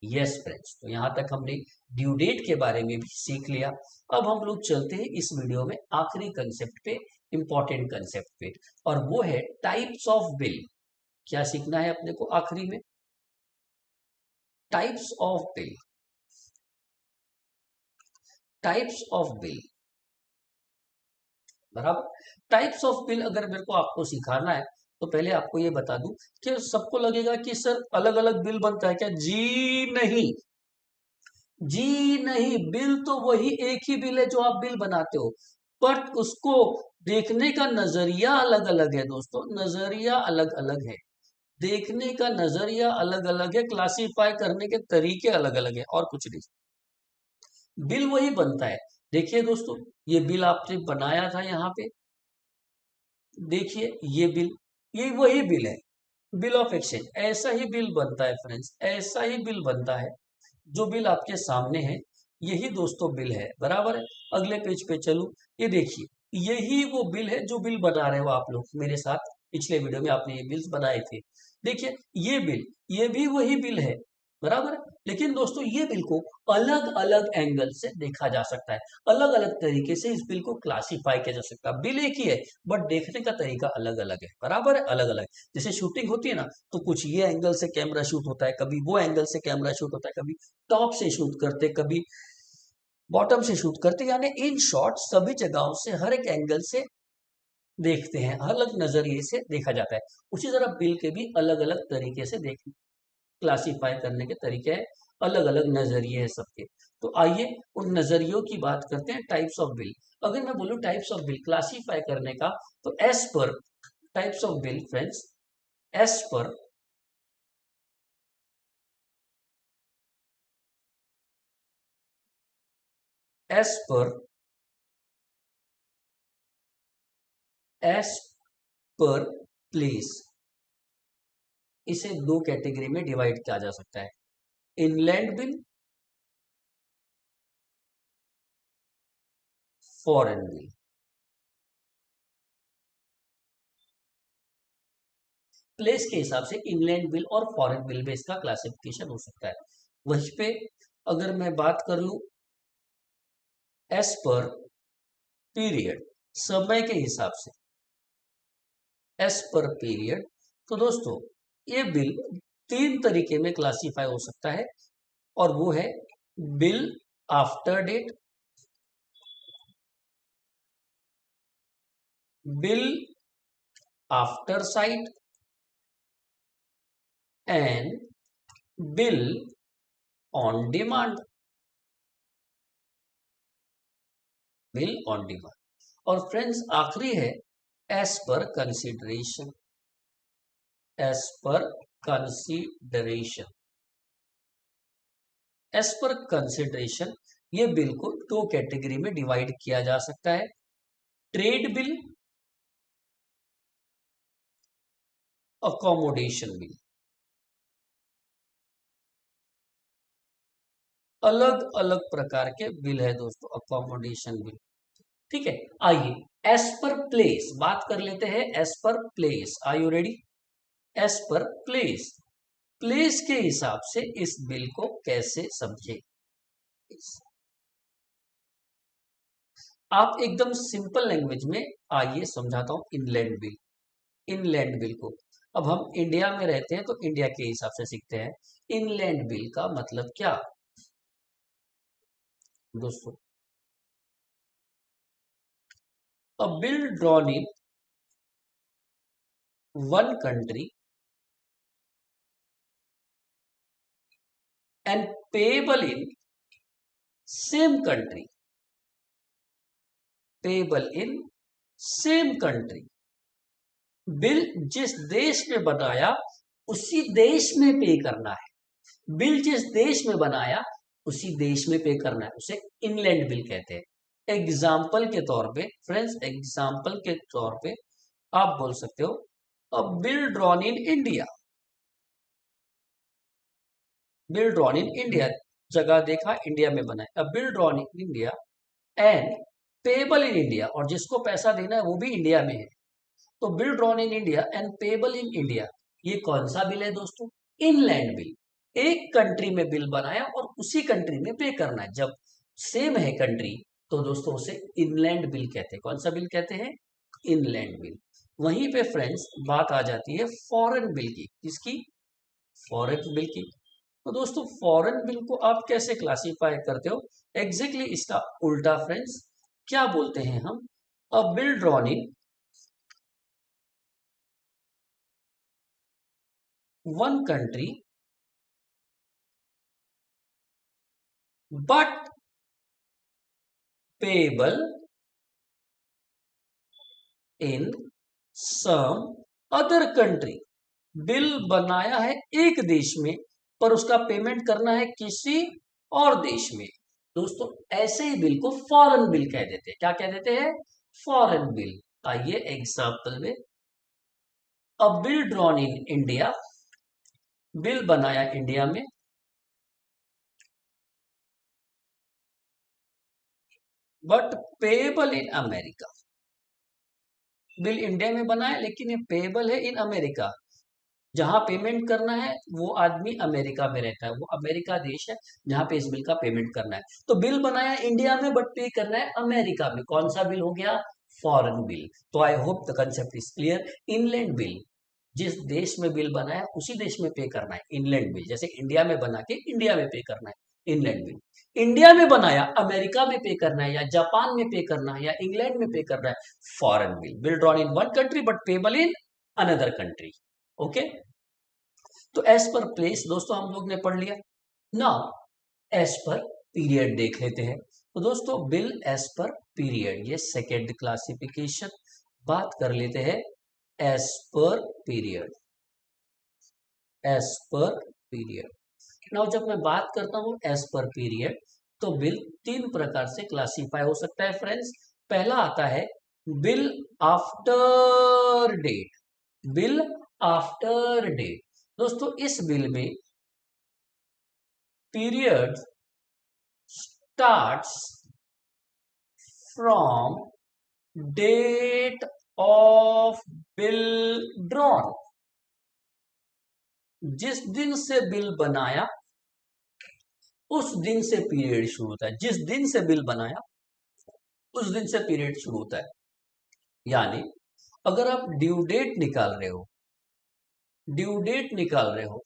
यस फ्रेंड्स, तो यहां तक हमने ड्यू डेट के बारे में भी सीख लिया। अब हम लोग चलते हैं इस वीडियो में आखिरी कंसेप्ट पे, इंपॉर्टेंट कंसेप्ट पे, और वो है टाइप्स ऑफ बिल। क्या सीखना है अपने को आखिरी में? Types of bill. Types of bill बराबर। टाइप्स ऑफ बिल अगर मेरे को आपको सिखाना है तो पहले आपको ये बता दूं कि सबको लगेगा कि सर अलग अलग बिल बनता है क्या? जी नहीं, जी नहीं, बिल तो वही एक ही बिल है जो आप बिल बनाते हो, बट उसको देखने का नजरिया अलग अलग है दोस्तों, नजरिया अलग अलग है, देखने का नजरिया अलग अलग है, क्लासिफाई करने के तरीके अलग अलग है, और कुछ नहीं। बिल वही बनता है। देखिए दोस्तों, ये बिल आपने बनाया था यहाँ पे, देखिए ये बिल, ये वही बिल है, बिल ऑफ एक्सचेंज। ऐसा ही बिल बनता है फ्रेंड्स, ऐसा ही बिल बनता है, जो बिल आपके सामने है यही दोस्तों बिल है, बराबर है। अगले पेज पे चलूं, ये देखिए, यही वो बिल है जो बिल बना रहे हो आप लोग मेरे साथ। पिछले वीडियो में आपने ये बिल्स बनाए थे, देखिए ये बिल, ये भी वही बिल है, बराबर है। लेकिन दोस्तों ये बिल को अलग अलग एंगल से देखा जा सकता है, अलग अलग तरीके से इस बिल को क्लासिफाई किया जा सकता है। बिल एक ही है बट देखने का तरीका अलग अलग है, बराबर है, अलग अलग। जैसे शूटिंग होती है ना, तो कुछ ये एंगल से कैमरा शूट होता है, कभी वो एंगल से कैमरा शूट होता है, कभी टॉप से शूट करते, कभी बॉटम से शूट करते, यानी इन शॉर्ट सभी जगहों से हर एक एंगल से देखते हैं, अलग नजरिए से देखा जाता है। उसी तरह बिल के भी अलग अलग तरीके से देख क्लासिफाई करने के तरीके हैं, अलग अलग नजरिए हैं सबके। तो आइए उन नजरियों की बात करते हैं, टाइप्स ऑफ बिल। अगर मैं बोलूं टाइप्स ऑफ बिल क्लासिफाई करने का, तो एस पर types of bill friends, S पर एस पर एस पर प्लेस, इसे दो कैटेगरी में डिवाइड किया जा सकता है, inland bill, foreign bill. Place के हिसाब से इनलैंड बिल और फॉरेन बिल में इसका क्लासिफिकेशन हो सकता है। वहीं पे अगर मैं बात कर लूं एस पर पीरियड, समय के हिसाब से, एस पर पीरियड, तो दोस्तों ये बिल तीन तरीके में क्लासिफाई हो सकता है, और वो है bill after date, bill after sight, and bill on demand. Bill on demand, और फ्रेंड्स आखिरी है as per consideration, as per consideration, as per consideration. ये बिल को दो कैटेगरी में डिवाइड किया जा सकता है, ट्रेड बिल, अकोमोडेशन बिल। अलग अलग प्रकार के बिल है दोस्तों, अकोमोडेशन बिल, ठीक है। आइए एस पर प्लेस बात कर लेते हैं, as per place, are you ready? As per place, place के हिसाब से इस बिल को कैसे समझे, आप एकदम सिंपल लैंग्वेज में आइए समझाता हूं। इनलैंड बिल, इनलैंड बिल को अब हम इंडिया में रहते हैं तो इंडिया के हिसाब से सीखते हैं। इनलैंड बिल का मतलब क्या दोस्तों? अ bill drawn in one country and payable in same country, payable in same country. Bill जिस देश में बनाया उसी देश में पे करना है। बिल जिस देश में बनाया उसी देश में पे करना है, उसे इनलैंड बिल कहते हैं। एग्जाम्पल के तौर पे फ्रेंड्स, एग्जाम्पल के तौर पे आप बोल सकते हो अ bill drawn in India, bill drawn in India, जगह देखा इंडिया में बना है। A bill drawn in India and payable in India, और जिसको पैसा देना है वो भी इंडिया में है। तो bill drawn in India and payable in India, ये कौन सा बिल है दोस्तों? Inland bill. एक कंट्री में बिल बनाया और उसी कंट्री में पे करना है। जब सेम है कंट्री तो दोस्तों उसे इनलैंड बिल कहते हैं। कौन सा बिल कहते हैं? Inland bill. वहीं पे फ्रेंड्स बात आ जाती है फॉरेन बिल की। किसकी? फॉरेन बिल की। तो दोस्तों फॉरेन बिल को आप कैसे क्लासिफाई करते हो? एग्जैक्टली इसका उल्टा फ्रेंड्स, क्या बोलते हैं हम? A bill drawn in one country but payable in some other country. Bill बनाया है एक देश में पर उसका पेमेंट करना है किसी और देश में। दोस्तों ऐसे ही बिल को फॉरेन बिल कह देते हैं। क्या कह देते हैं? Foreign bill. आइए एग्जाम्पल में, अ bill drawn in India, bill बनाया इंडिया में, but payable in America. Bill India में बना है लेकिन ये पेबल है इन अमेरिका। जहां पेमेंट करना है वो आदमी अमेरिका में रहता है, वो अमेरिका देश है जहां पे इस बिल का पेमेंट करना है। तो बिल बनाया इंडिया में बट पे करना है अमेरिका में। कौन सा बिल हो गया? Foreign bill. तो I hope the concept is clear. Inland bill, जिस देश में बिल बना है उसी देश में पे करना है इनलैंड बिल। जैसे इंडिया में बना के इंडिया में पे करना है इनलैंड बिल। इंडिया में बनाया अमेरिका में पे करना है, या जापान में पे करना है, या इंग्लैंड में पे करना है, foreign bill. Bill drawn in one country but payable in another country. Okay, तो एज पर प्लेस दोस्तों हम लोग ने पढ़ लिया। नाउ एज पर पीरियड देख लेते हैं। तो दोस्तों बिल एज पर पीरियड, ये सेकेंड क्लासिफिकेशन। बात कर लेते हैं as per period, as per period. Now जब मैं बात करता हूं एज पर पीरियड, तो बिल तीन प्रकार से क्लासिफाई हो सकता है फ्रेंड्स। पहला आता है bill after date, bill after date. दोस्तों इस बिल में period starts from date of bill drawn. जिस दिन से बिल बनाया उस दिन से पीरियड शुरू होता है। जिस दिन से बिल बनाया उस दिन से पीरियड शुरू होता है। यानी अगर आप ड्यू डेट निकाल रहे हो, ड्यू डेट निकाल रहे हो,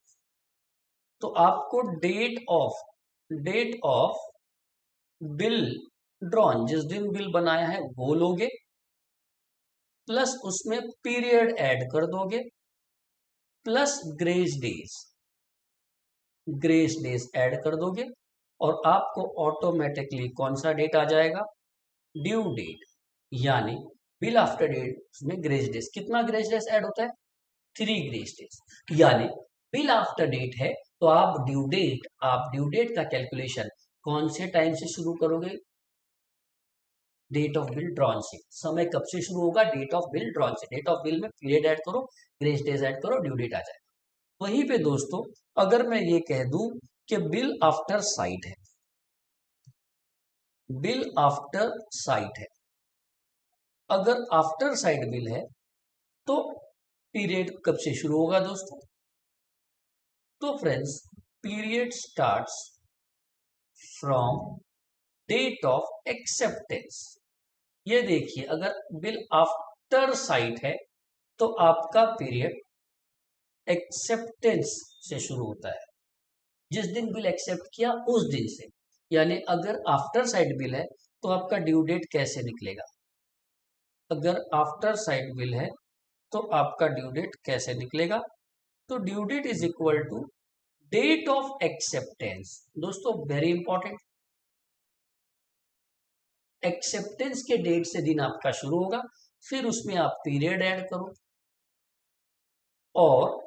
तो आपको डेट ऑफ बिल ड्रॉन, जिस दिन बिल बनाया है वो लोगे, प्लस उसमें पीरियड ऐड कर दोगे, प्लस ग्रेस डेज ऐड कर दोगे, और आपको ऑटोमेटिकली कौन सा डेट आ जाएगा? Due date. यानी बिल आफ्टर डेट में ग्रेस डेज, कितना ग्रेस डेज ऐड होता है? 3 ग्रेस डेज। यानी बिल आफ्टर डेट है तो आप ड्यू डेट का कैलकुलेशन कौन से टाइम से शुरू करोगे? डेट ऑफ बिल ड्रॉन से। समय कब से शुरू होगा? डेट ऑफ बिल ड्रॉन से। डेट ऑफ बिल में पीरियड ऐड करो, ग्रेस डेज ऐड करो, ड्यू डेट आ जाएगा। वहीं पे दोस्तों अगर मैं ये कह दूं कि बिल आफ्टर साइट है, बिल आफ्टर साइट है, अगर आफ्टर साइट बिल है तो पीरियड कब से शुरू होगा दोस्तों? तो friends period starts from date of acceptance. ये देखिए अगर बिल आफ्टर साइट है तो आपका पीरियड एक्सेप्टेंस से शुरू होता है, जिस दिन बिल एक्सेप्ट किया उस दिन से। यानी अगर आफ्टर साइट बिल है तो आपका ड्यू डेट कैसे निकलेगा? अगर आफ्टर साइट बिल है तो आपका ड्यू डेट कैसे निकलेगा? तो due date is equal to date of acceptance. दोस्तों वेरी इंपॉर्टेंट, एक्सेप्टेंस के डेट से दिन आपका शुरू होगा, फिर उसमें आप पीरियड ऐड करो और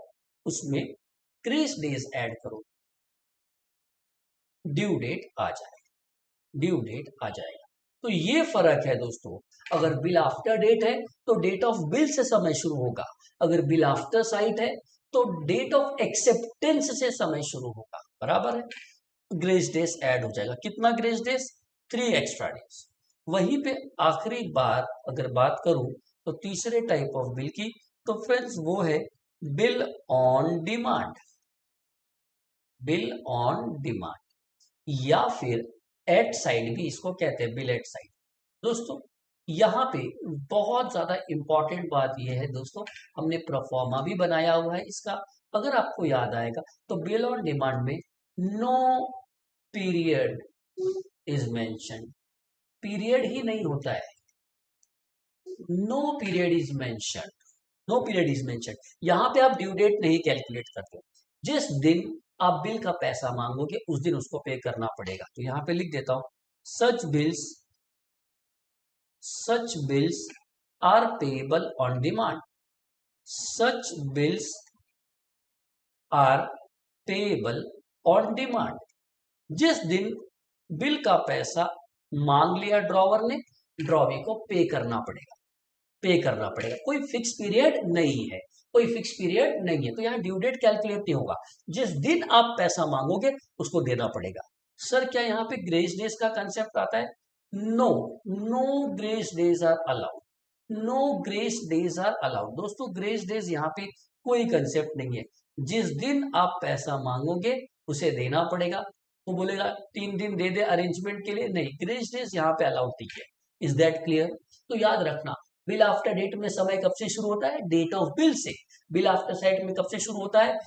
उसमें ग्रेस डेज ऐड करो, ड्यू डेट आ जाएगा, ड्यू डेट आ जाएगा। तो ये फर्क है दोस्तों, अगर बिल आफ्टर डेट है तो डेट ऑफ बिल से समय शुरू होगा, अगर बिल आफ्टर साइट है तो डेट ऑफ एक्सेप्टेंस से समय शुरू होगा, बराबर है। ग्रेस डेज ऐड हो जाएगा, कितना ग्रेस डेज? 3 extra days. वहीं पे आखिरी बार अगर बात करूं तो तीसरे टाइप ऑफ बिल की, तो फ्रेंड्स वो है bill on demand, bill on demand या फिर एट साइड भी इसको कहते हैं, बिल एट साइड। दोस्तों यहाँ पे बहुत ज्यादा इंपॉर्टेंट बात यह है दोस्तों, हमने प्रोफॉर्मा भी बनाया हुआ है इसका, अगर आपको याद आएगा तो बिल ऑन डिमांड में no period is mention, period ही नहीं होता है, no period is mention, no period is mention. यहां पे आप ड्यू डेट नहीं कैलकुलेट करते, जिस दिन आप बिल का पैसा मांगोगे उस दिन उसको पे करना पड़ेगा। तो यहां पे लिख देता हूं, such bills are payable on demand, such bills are payable on demand. जिस दिन बिल का पैसा मांग लिया ड्रॉवर ने, ड्रॉवी को पे करना पड़ेगा, पे करना पड़ेगा, कोई फिक्स पीरियड नहीं है, कोई फिक्स पीरियड नहीं है। तो यहाँ ड्यू डेट कैलकुलेट नहीं होगा, जिस दिन आप पैसा मांगोगे उसको देना पड़ेगा। सर क्या यहाँ पे ग्रेस डेज का कंसेप्ट आता है? No, no grace days are allowed, no grace days are allowed. दोस्तों ग्रेस डेज यहाँ पे कोई कंसेप्ट नहीं है, जिस दिन आप पैसा मांगोगे उसे देना पड़ेगा। वो बोलेगा 3 दिन दे दे अरेंजमेंट के लिए, नहीं, ग्रेस डेज यहाँ पे अलाउड नहीं है। Is that clear? तो याद रखना, बिल आफ्टर डेट में समय कब से शुरू होता है? डेट ऑफ बिल से। बिल आफ्टर साइट में कब से शुरू होता है?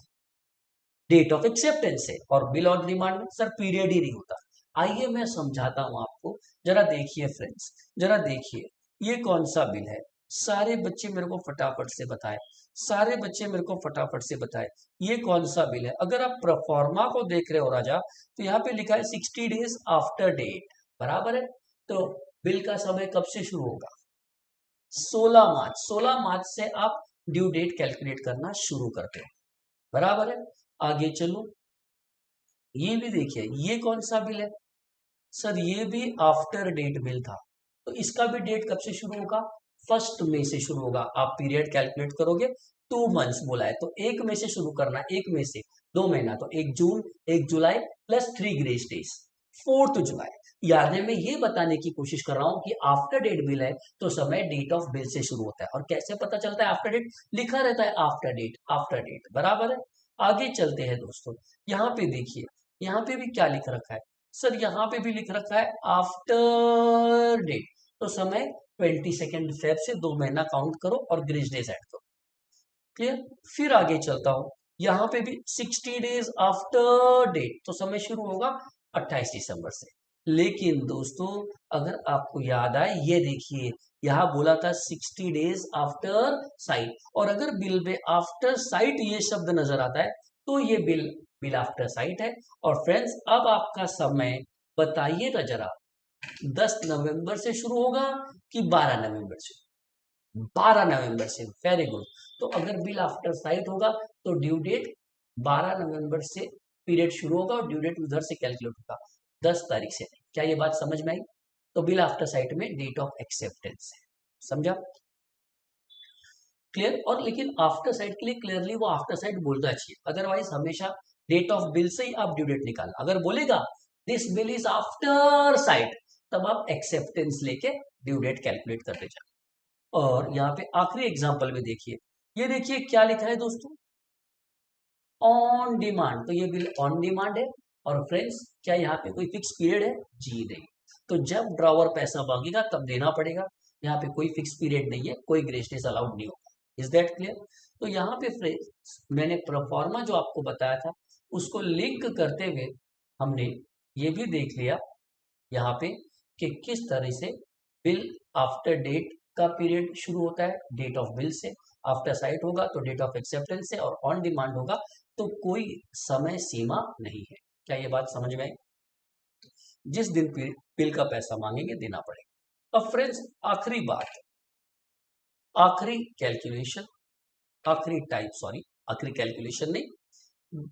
डेट ऑफ एक्सेप्टेंस से। और बिल ऑन डिमांड में सर पीरियड ही नहीं होता। आइए मैं समझाता हूं आपको, जरा देखिए फ्रेंड्स, जरा देखिए ये कौन सा बिल है। सारे बच्चे मेरे को फटाफट से बताएं, सारे बच्चे मेरे को फटाफट से बताएं ये कौन सा बिल है। अगर आप प्रोफॉर्मा को देख रहे हो राजा, तो यहाँ पे लिखा है 60 डेज आफ्टर डेट, बराबर है। तो बिल का समय कब से शुरू होगा? 16 मार्च, 16 मार्च से आप ड्यू डेट कैलकुलेट करना शुरू करते हैं, बराबर है। आगे चलो, ये भी देखिए ये कौन सा बिल है? सर ये भी आफ्टर डेट बिल था, तो इसका भी डेट कब से शुरू होगा? 1 मई से शुरू होगा। आप पीरियड कैलकुलेट करोगे, 2 मंथ्स बोला है तो 1 मई से शुरू करना, 1 मई से 2 महीना, तो 1 जून 1 जुलाई प्लस 3 ग्रेस डेज, 4 जुलाई। यानी मैं ये बताने की कोशिश कर रहा हूं कि आफ्टर डेट बिल है तो समय डेट ऑफ बिल से शुरू होता है। और कैसे पता चलता है आफ्टर डेट? लिखा रहता है आफ्टर डेट, बराबर है। आगे चलते हैं दोस्तों, यहाँ पे देखिए, यहाँ पे भी क्या लिख रखा है? सर यहाँ पे भी लिख रखा है आफ्टर डेट, तो समय 22 फेब से 2 महीना काउंट करो और ग्रेस डेज ऐड करो, क्लियर। फिर आगे चलता हूं, यहाँ पे भी 60 डेज आफ्टर डेट, तो समय शुरू होगा 28 दिसंबर से। लेकिन दोस्तों अगर आपको याद आए, ये देखिए यहाँ बोला था 60 डेज आफ्टर साइट, और अगर बिल में आफ्टर साइट ये शब्द नजर आता है तो ये बिल बिल आफ्टर साइट है। और फ्रेंड्स अब आपका समय बताइएगा जरा, 10 नवंबर से शुरू होगा कि 12 नवंबर से? 12 नवंबर से, वेरी गुड। तो अगर बिल आफ्टर साइट होगा तो ड्यू डेट 12 नवंबर से पीरियड शुरू होगा और ड्यू डेट उधर से कैलकुलेट होगा 10 तारीख से। क्या ये बात समझ में आई? तो बिल आफ्टर साइट में डेट ऑफ एक्सेप्टेंस है, समझा? क्लियर। और लेकिन आफ्टर साइट के लिए क्लियरली वो आफ्टर साइट बोलना चाहिए, अदरवाइज हमेशा डेट ऑफ बिल से ही आप ड्यू डेट निकालना। अगर बोलेगा this bill is after site, तब आप एक्सेप्टेंस लेके ड्यू डेट कैलकुलेट करते जाओ। और यहाँ पे आखिरी एग्जांपल में देखिए, ये देखिए क्या लिखा है दोस्तों, ऑन डिमांड। तो ये बिल ऑन डिमांड है। और फ्रेंड्स क्या यहाँ पे कोई फिक्स पीरियड है? जी नहीं। तो जब ड्रॉवर पैसा मांगेगा तब देना पड़ेगा, यहाँ पे कोई फिक्स पीरियड नहीं है, कोई ग्रेस डेज अलाउड नहीं होगा। Is that clear? तो यहाँ पे फ्रेंड्स मैंने प्रोफॉर्मा जो आपको बताया था उसको लिंक करते हुए हमने ये भी देख लिया यहाँ पे कि किस तरह से बिल आफ्टर डेट का पीरियड शुरू होता है डेट ऑफ बिल से, आफ्टर साइट होगा तो डेट ऑफ एक्सेप्टेंस से, और ऑन डिमांड होगा तो कोई समय सीमा नहीं है। क्या ये बात समझ में आई? जिस दिन बिल का पैसा मांगेंगे देना पड़ेगा। अब फ्रेंड्स आखिरी बात, आखिरी कैलकुलेशन, आखिरी टाइप, सॉरी आखिरी कैलकुलेशन नहीं,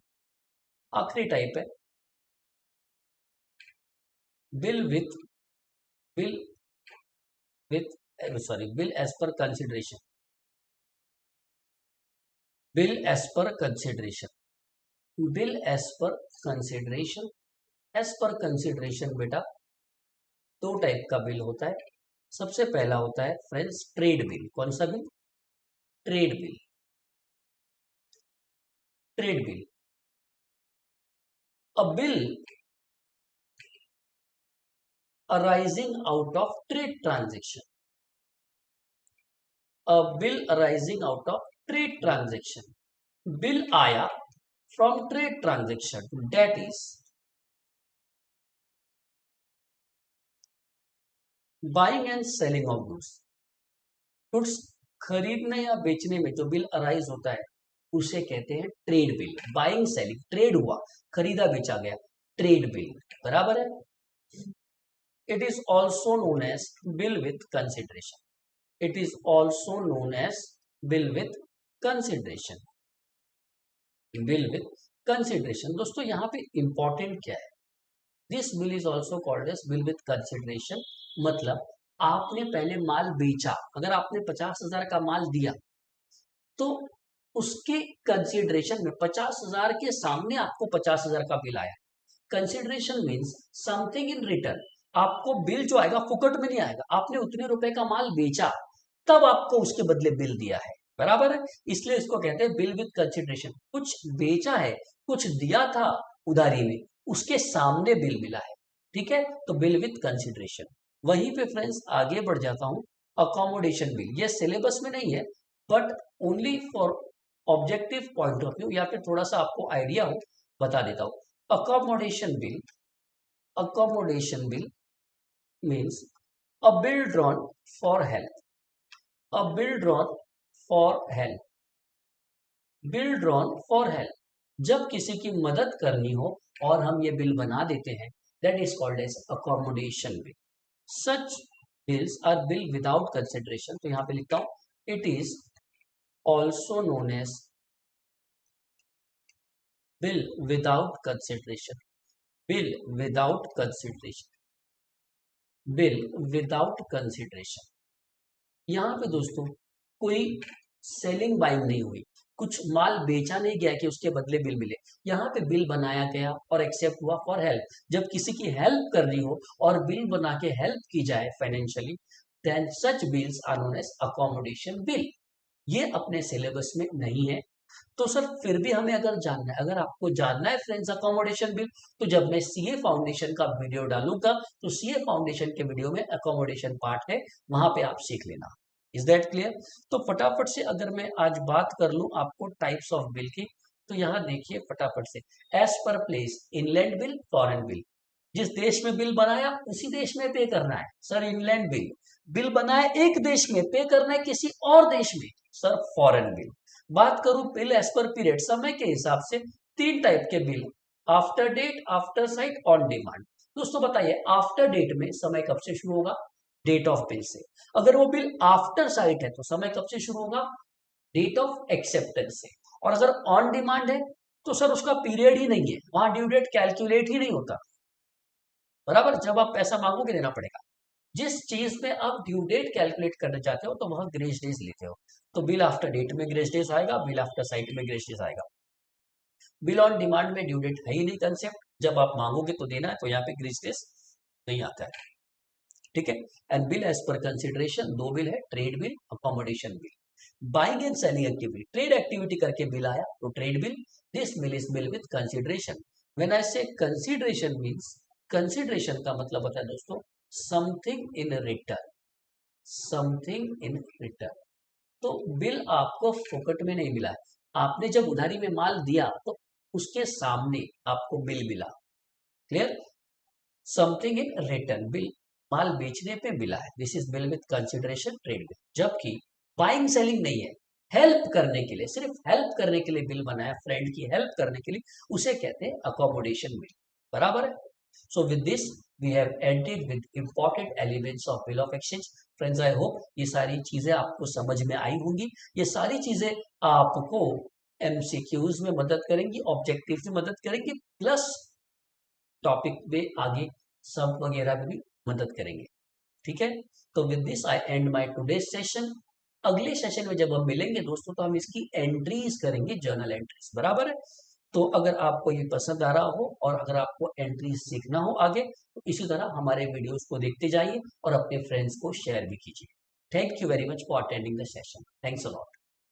आखिरी टाइप है bill with bill bill as per consideration. Bill as per consideration, bill as per consideration, as per consideration बेटा दो टाइप का बिल होता है। सबसे पहला होता है फ्रेंड्स ट्रेड बिल। कौन सा bill? Trade bill. Trade bill, a bill arising out of trade transaction, a bill arising out of trade transaction, bill आया from trade transaction, that is buying and selling of goods, goods खरीदने या बेचने में जो bill arise होता है उसे कहते हैं trade bill. Buying selling, trade हुआ, खरीदा बेचा गया, ट्रेड बिल, बराबर है। It is also known as bill with consideration, it is also known as bill with consideration, bill with consideration। दोस्तों यहाँ पे इंपॉर्टेंट क्या है, this bill is also called as bill with consideration. मतलब आपने पहले माल बेचा, अगर आपने 50,000 का माल दिया तो उसके कंसिडरेशन में 50,000 के सामने आपको 50,000 का बिल आया। Consideration means something in return, आपको बिल जो आएगा फुकट में नहीं आएगा, आपने उतने रुपए का माल बेचा तब आपको उसके बदले बिल दिया है, बराबर है। इसलिए इसको कहते हैं बिल विथ कंसिडरेशन। कुछ बेचा है, कुछ दिया था उधारी में, उसके सामने बिल मिला है, ठीक है, तो बिल विथ कंसिडरेशन। वहीं पे फ्रेंड्स आगे बढ़ जाता हूं, अकोमोडेशन बिल। ये सिलेबस में नहीं है but only for objective point of view या फिर थोड़ा सा आपको आइडिया हो बता देता हूं। Accommodation bill, accommodation bill means a bill drawn for help, a bill drawn for help, bill drawn for help, जब किसी की मदद करनी हो और हम ये बिल बना देते हैं, that is called as accommodation bill। such bills are bill without consideration, तो यहाँ पे लिखता हूं it is also known as bill without consideration, bill without consideration, bill without consideration। यहाँ पे दोस्तों कोई सेलिंग बाइंग नहीं हुई, कुछ माल बेचा नहीं गया कि उसके बदले बिल मिले, यहाँ पे बिल बनाया गया और एक्सेप्ट हुआ फॉर हेल्प। जब किसी की हेल्प करनी हो और बिल बना के हेल्प की जाए financially, then such bills are known as accommodation bill. ये अपने सिलेबस में नहीं है तो सर फिर भी हमें अगर जानना है, अगर आपको जानना है फ्रेंड्स अकोमोडेशन बिल, तो जब मैं सीए फाउंडेशन का वीडियो डालूंगा तो सीए फाउंडेशन के वीडियो में अकोमोडेशन पार्ट है, वहां पे आप सीख लेना। Is that clear? तो फटाफट से अगर मैं आज बात कर लूं आपको टाइप्स ऑफ बिल की, तो यहाँ देखिए फटाफट से, as per place, inland bill, foreign bill. जिस देश में बिल बनाया उसी देश में पे करना है सर इनलैंड बिल, बिल बनाया एक देश में, पे करना है किसी और देश में सर फॉरेन बिल। बात करूं बिल एज पर पीरियड, समय के हिसाब से तीन टाइप के bill, after date, after sight, on demand. दोस्तों बताइए आफ्टर डेट में समय कब से शुरू होगा? डेट ऑफ बिल से। अगर वो बिल आफ्टर साइट है तो समय कब से शुरू होगा? डेट ऑफ एक्सेप्टेंस से। और अगर ऑन डिमांड है तो सर उसका पीरियड ही नहीं है, वहां ड्यू डेट कैलकुलेट ही नहीं होता, बराबर। जब आप पैसा मांगोगे देना पड़ेगा। जिस चीज में आप ड्यू डेट कैलकुलेट करना चाहते हो तो वहां ग्रेस डेज लेते हो, तो बिल आफ्टर डेट में ग्रेस डेज आएगा, बिल आफ्टर साइट में ग्रेस डेज आएगा। बिल ऑन डिमांड में ड्यू डेट है ही नहीं कंसेप्ट, जब आप मांगोगे तो देना है, तो यहाँ पे ग्रेस डेज नहीं आता है, ठीक है। And bill as per consideration दो बिल है, trade bill, accommodation bill. Buying and selling activity, trade activity करके बिल आया तो trade bill, this bill is bill with consideration. When I say consideration means, consideration का मतलब होता है दोस्तों something in return, something in return. तो bill आपको फोकट में नहीं मिला, आपने जब उधारी में माल दिया तो उसके सामने आपको बिल मिला, clear. Something in return bill, माल बेचने पे मिला है, this is bill with consideration trade bill. जबकि बाइंग सेलिंग नहीं है, हेल्प करने के लिए, सिर्फ हेल्प करने के लिए बिल बना है, फ्रेंड की हेल्प करने के लिए, उसे कहते हैं अकोमोडेशन बिल। बराबर है। So with this we have ended with important elements of bill of exchange. Friends I hope ये सारी चीजें आपको समझ में आई होंगी। ये सारी चीजें आपको एमसीक्यूज में मदद करेंगी, ऑब्जेक्टिव में मदद करेंगी, प्लस टॉपिक में आगे सब वगैरह में भी मदद करेंगे। ठीक है, तो with this I and my today's session. अगले सेशन में जब हम मिलेंगे दोस्तों तो हम इसकी एंट्रीज करेंगे, जर्नल एंट्रीज। बराबर है। तो अगर आपको ये पसंद आ रहा हो और अगर आपको एंट्रीज सीखना हो आगे, तो इसी तरह हमारे वीडियोस को देखते जाइए और अपने फ्रेंड्स को शेयर भी कीजिए। Thank you very much for attending the session. Thanks a lot.